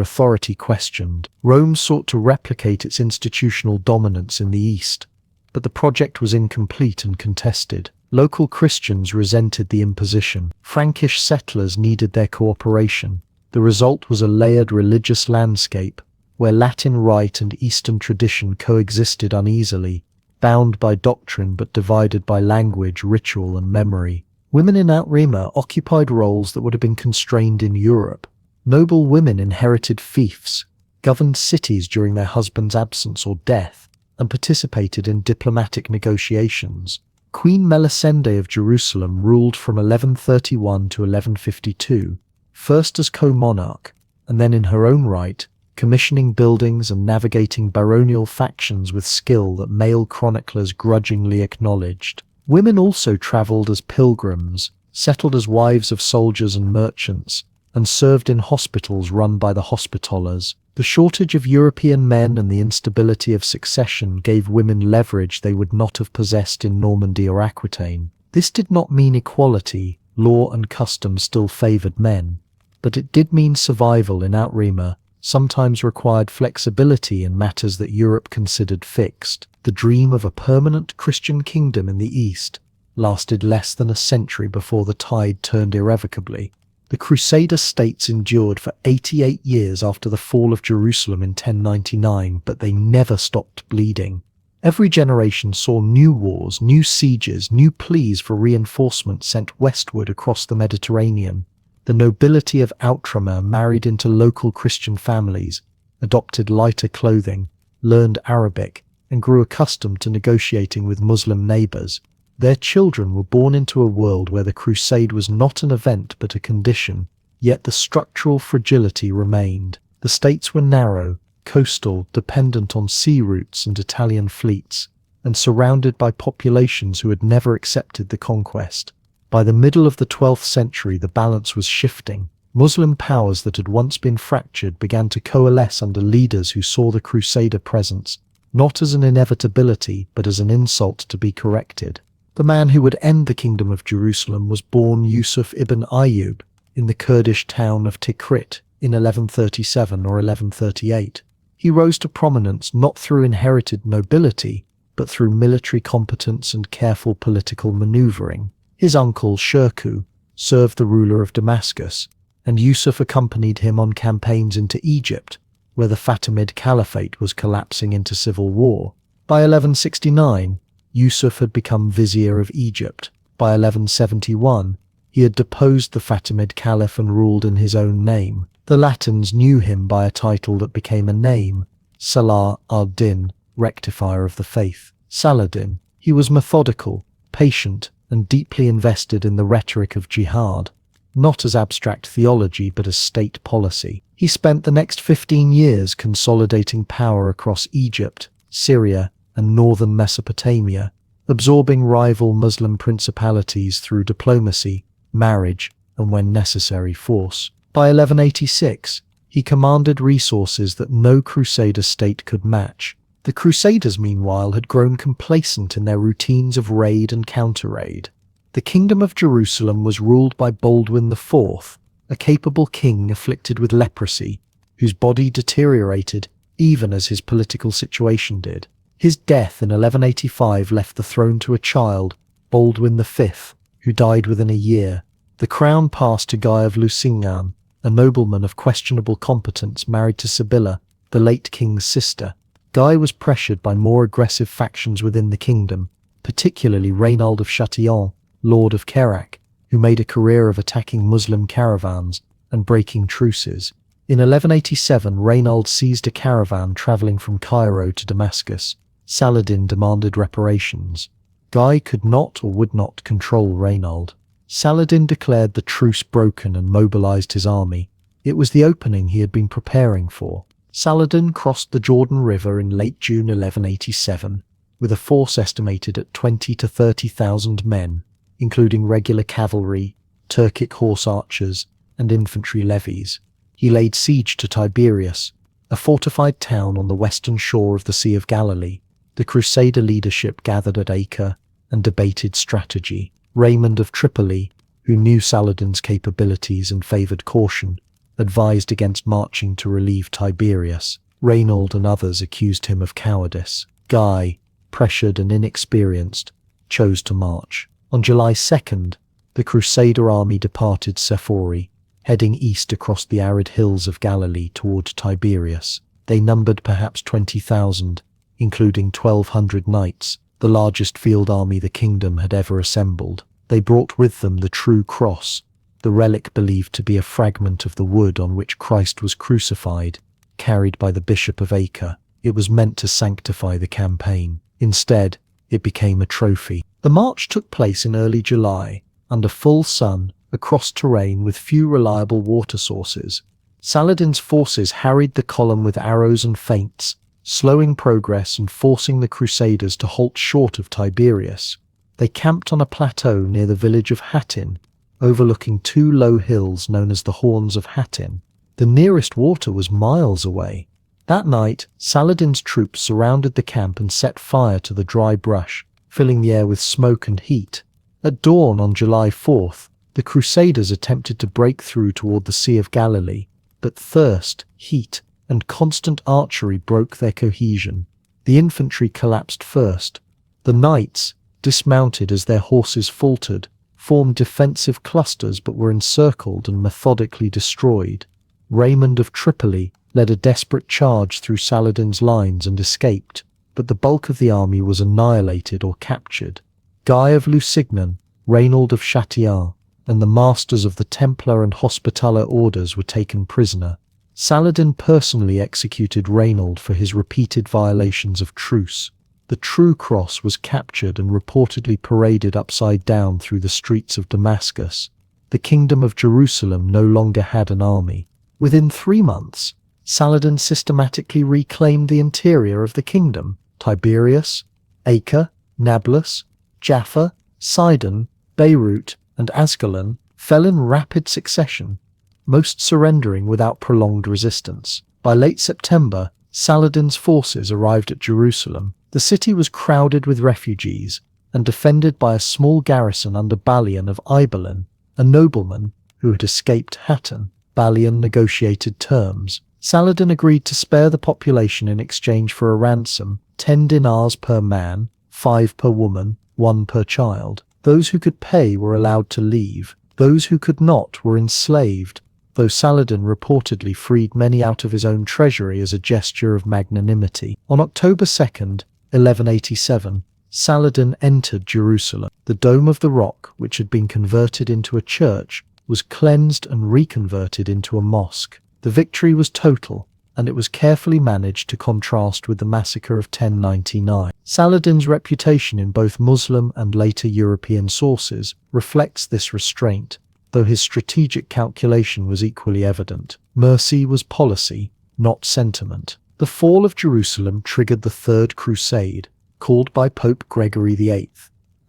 authority questioned. Rome sought to replicate its institutional dominance in the East, but the project was incomplete and contested. Local Christians resented the imposition. Frankish settlers needed their cooperation. The result was a layered religious landscape, where Latin rite and Eastern tradition coexisted uneasily, bound by doctrine but divided by language, ritual, and memory. Women in Outremer occupied roles that would have been constrained in Europe. Noble women inherited fiefs, governed cities during their husband's absence or death, and participated in diplomatic negotiations. Queen Melisende of Jerusalem ruled from 1131 to 1152, first as co-monarch, and then in her own right, commissioning buildings and navigating baronial factions with skill that male chroniclers grudgingly acknowledged. Women also travelled as pilgrims, settled as wives of soldiers and merchants, and served in hospitals run by the Hospitallers. The shortage of European men and the instability of succession gave women leverage they would not have possessed in Normandy or Aquitaine. This did not mean equality. Law and custom still favoured men. But it did mean survival in Outremer, sometimes required flexibility in matters that Europe considered fixed. The dream of a permanent Christian kingdom in the East lasted less than a century before the tide turned irrevocably. The Crusader states endured for 88 years after the fall of Jerusalem in 1099, but they never stopped bleeding. Every generation saw new wars, new sieges, new pleas for reinforcement sent westward across the Mediterranean. The nobility of Outremer married into local Christian families, adopted lighter clothing, learned Arabic, and grew accustomed to negotiating with Muslim neighbours. Their children were born into a world where the crusade was not an event but a condition, yet the structural fragility remained. The states were narrow, coastal, dependent on sea routes and Italian fleets, and surrounded by populations who had never accepted the conquest. By the middle of the 12th century, the balance was shifting. Muslim powers that had once been fractured began to coalesce under leaders who saw the Crusader presence not as an inevitability but as an insult to be corrected. The man who would end the Kingdom of Jerusalem was born Yusuf ibn Ayyub in the Kurdish town of Tikrit in 1137 or 1138. He rose to prominence not through inherited nobility, but through military competence and careful political maneuvering. His uncle Shirkuh served the ruler of Damascus, and Yusuf accompanied him on campaigns into Egypt, where the Fatimid Caliphate was collapsing into civil war. By 1169, Yusuf had become vizier of Egypt. By 1171, he had deposed the Fatimid Caliph and ruled in his own name. The Latins knew him by a title that became a name, Salah ad-Din, rectifier of the faith. Saladin. He was methodical, patient, and deeply invested in the rhetoric of jihad, not as abstract theology but as state policy. He spent the next 15 years consolidating power across Egypt, Syria, and northern Mesopotamia, absorbing rival Muslim principalities through diplomacy, marriage, and when necessary, force. By 1186, he commanded resources that no Crusader state could match. The Crusaders, meanwhile, had grown complacent in their routines of raid and counter-raid. The Kingdom of Jerusalem was ruled by Baldwin IV, a capable king afflicted with leprosy, whose body deteriorated even as his political situation did. His death in 1185 left the throne to a child, Baldwin V, who died within a year. The crown passed to Guy of Lusignan, a nobleman of questionable competence married to Sibylla, the late king's sister. Guy was pressured by more aggressive factions within the kingdom, particularly Raynald of Châtillon, Lord of Kerak, who made a career of attacking Muslim caravans and breaking truces. In 1187, Raynald seized a caravan travelling from Cairo to Damascus. Saladin demanded reparations. Guy could not or would not control Raynald. Saladin declared the truce broken and mobilized his army. It was the opening he had been preparing for. Saladin crossed the Jordan River in late June 1187, with a force estimated at 20,000 to 30,000 men, including regular cavalry, Turkic horse archers, and infantry levies. He laid siege to Tiberias, a fortified town on the western shore of the Sea of Galilee. The Crusader leadership gathered at Acre and debated strategy. Raymond of Tripoli, who knew Saladin's capabilities and favoured caution, advised against marching to relieve Tiberias. Raynald and others accused him of cowardice. Guy, pressured and inexperienced, chose to march. On July 2nd, the Crusader army departed Sephori, heading east across the arid hills of Galilee toward Tiberias. They numbered perhaps 20,000, including 1,200 knights, the largest field army the kingdom had ever assembled. They brought with them the true cross, the relic believed to be a fragment of the wood on which Christ was crucified, carried by the Bishop of Acre. It was meant to sanctify the campaign. Instead, it became a trophy. The march took place in early July, under full sun, across terrain with few reliable water sources. Saladin's forces harried the column with arrows and feints, slowing progress and forcing the Crusaders to halt short of Tiberias. They camped on a plateau near the village of Hattin, overlooking two low hills known as the Horns of Hattin. The nearest water was miles away. That night, Saladin's troops surrounded the camp and set fire to the dry brush, filling the air with smoke and heat. At dawn on July 4th, the Crusaders attempted to break through toward the Sea of Galilee, but thirst, heat, and constant archery broke their cohesion. The infantry collapsed first. The knights, dismounted as their horses faltered, formed defensive clusters but were encircled and methodically destroyed. Raymond of Tripoli led a desperate charge through Saladin's lines and escaped, but the bulk of the army was annihilated or captured. Guy of Lusignan, Raynald of Chatillon, and the masters of the Templar and Hospitaller orders were taken prisoner. Saladin personally executed Raynald for his repeated violations of truce. The true cross was captured and reportedly paraded upside down through the streets of Damascus. The Kingdom of Jerusalem no longer had an army. Within 3 months, Saladin systematically reclaimed the interior of the kingdom. Tiberias, Acre, Nablus, Jaffa, Sidon, Beirut, and Ascalon fell in rapid succession, most surrendering without prolonged resistance. By late September, Saladin's forces arrived at Jerusalem. The city was crowded with refugees and defended by a small garrison under Balian of Ibelin, a nobleman who had escaped Hattin. Balian negotiated terms. Saladin agreed to spare the population in exchange for a ransom, 10 dinars per man, 5 per woman, 1 per child. Those who could pay were allowed to leave. Those who could not were enslaved, though Saladin reportedly freed many out of his own treasury as a gesture of magnanimity. On October 2nd, 1187, Saladin entered Jerusalem. The Dome of the Rock, which had been converted into a church, was cleansed and reconverted into a mosque. The victory was total, and it was carefully managed to contrast with the massacre of 1099. Saladin's reputation in both Muslim and later European sources reflects this restraint, though his strategic calculation was equally evident. Mercy was policy, not sentiment. The fall of Jerusalem triggered the Third Crusade, called by Pope Gregory VIII,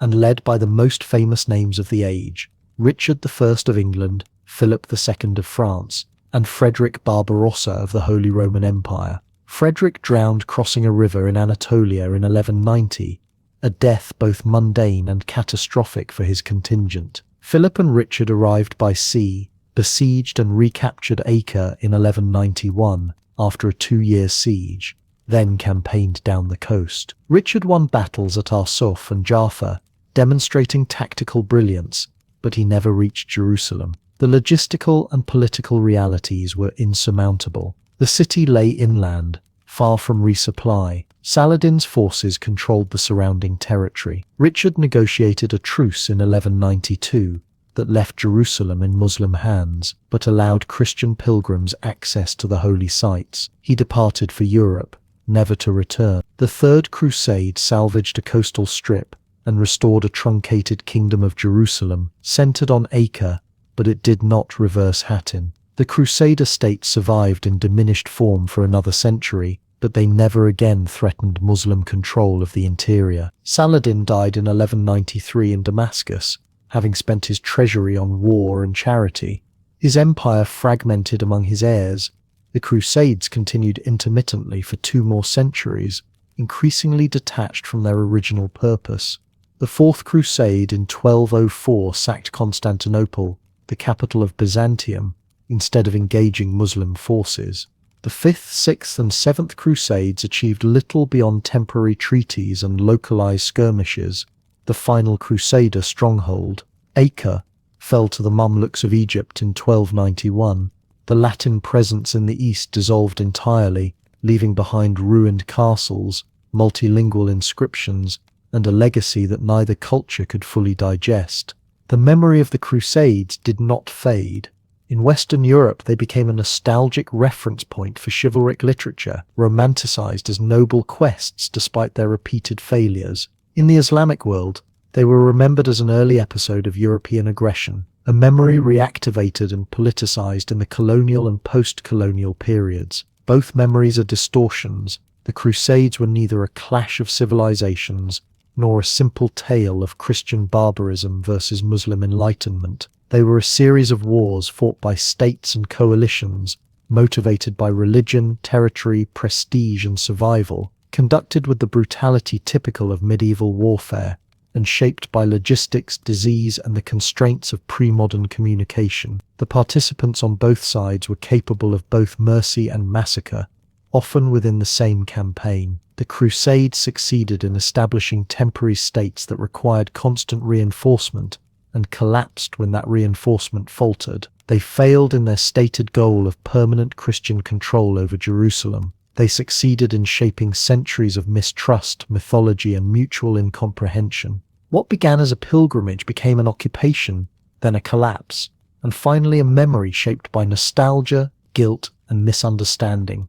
and led by the most famous names of the age: Richard I of England, Philip II of France, and Frederick Barbarossa of the Holy Roman Empire. Frederick drowned crossing a river in Anatolia in 1190, a death both mundane and catastrophic for his contingent. Philip and Richard arrived by sea, besieged and recaptured Acre in 1191 after a 2-year siege, then campaigned down the coast. Richard won battles at Arsuf and Jaffa, demonstrating tactical brilliance, but he never reached Jerusalem. The logistical and political realities were insurmountable. The city lay inland, far from resupply. Saladin's forces controlled the surrounding territory. Richard negotiated a truce in 1192 that left Jerusalem in Muslim hands, but allowed Christian pilgrims access to the holy sites. He departed for Europe, never to return. The Third Crusade salvaged a coastal strip and restored a truncated kingdom of Jerusalem, centered on Acre, but it did not reverse Hattin. The Crusader state survived in diminished form for another century, but they never again threatened Muslim control of the interior. Saladin died in 1193 in Damascus, having spent his treasury on war and charity. His empire fragmented among his heirs. The Crusades continued intermittently for 2 more centuries, increasingly detached from their original purpose. The Fourth Crusade in 1204 sacked Constantinople, the capital of Byzantium, instead of engaging Muslim forces. The Fifth, Sixth, and Seventh Crusades achieved little beyond temporary treaties and localized skirmishes. The final Crusader stronghold, Acre, fell to the Mamluks of Egypt in 1291. The Latin presence in the east dissolved entirely, leaving behind ruined castles, multilingual inscriptions, and a legacy that neither culture could fully digest. The memory of the Crusades did not fade. In Western Europe, they became a nostalgic reference point for chivalric literature, romanticized as noble quests despite their repeated failures. In the Islamic world, they were remembered as an early episode of European aggression, a memory reactivated and politicized in the colonial and post-colonial periods. Both memories are distortions. The Crusades were neither a clash of civilizations nor a simple tale of Christian barbarism versus Muslim enlightenment. They were a series of wars fought by states and coalitions, motivated by religion, territory, prestige, and survival, conducted with the brutality typical of medieval warfare, and shaped by logistics, disease, and the constraints of pre-modern communication. The participants on both sides were capable of both mercy and massacre, often within the same campaign. The Crusades succeeded in establishing temporary states that required constant reinforcement and collapsed when that reinforcement faltered. They failed in their stated goal of permanent Christian control over Jerusalem. They succeeded in shaping centuries of mistrust, mythology, and mutual incomprehension. What began as a pilgrimage became an occupation, then a collapse, and finally a memory shaped by nostalgia, guilt, and misunderstanding.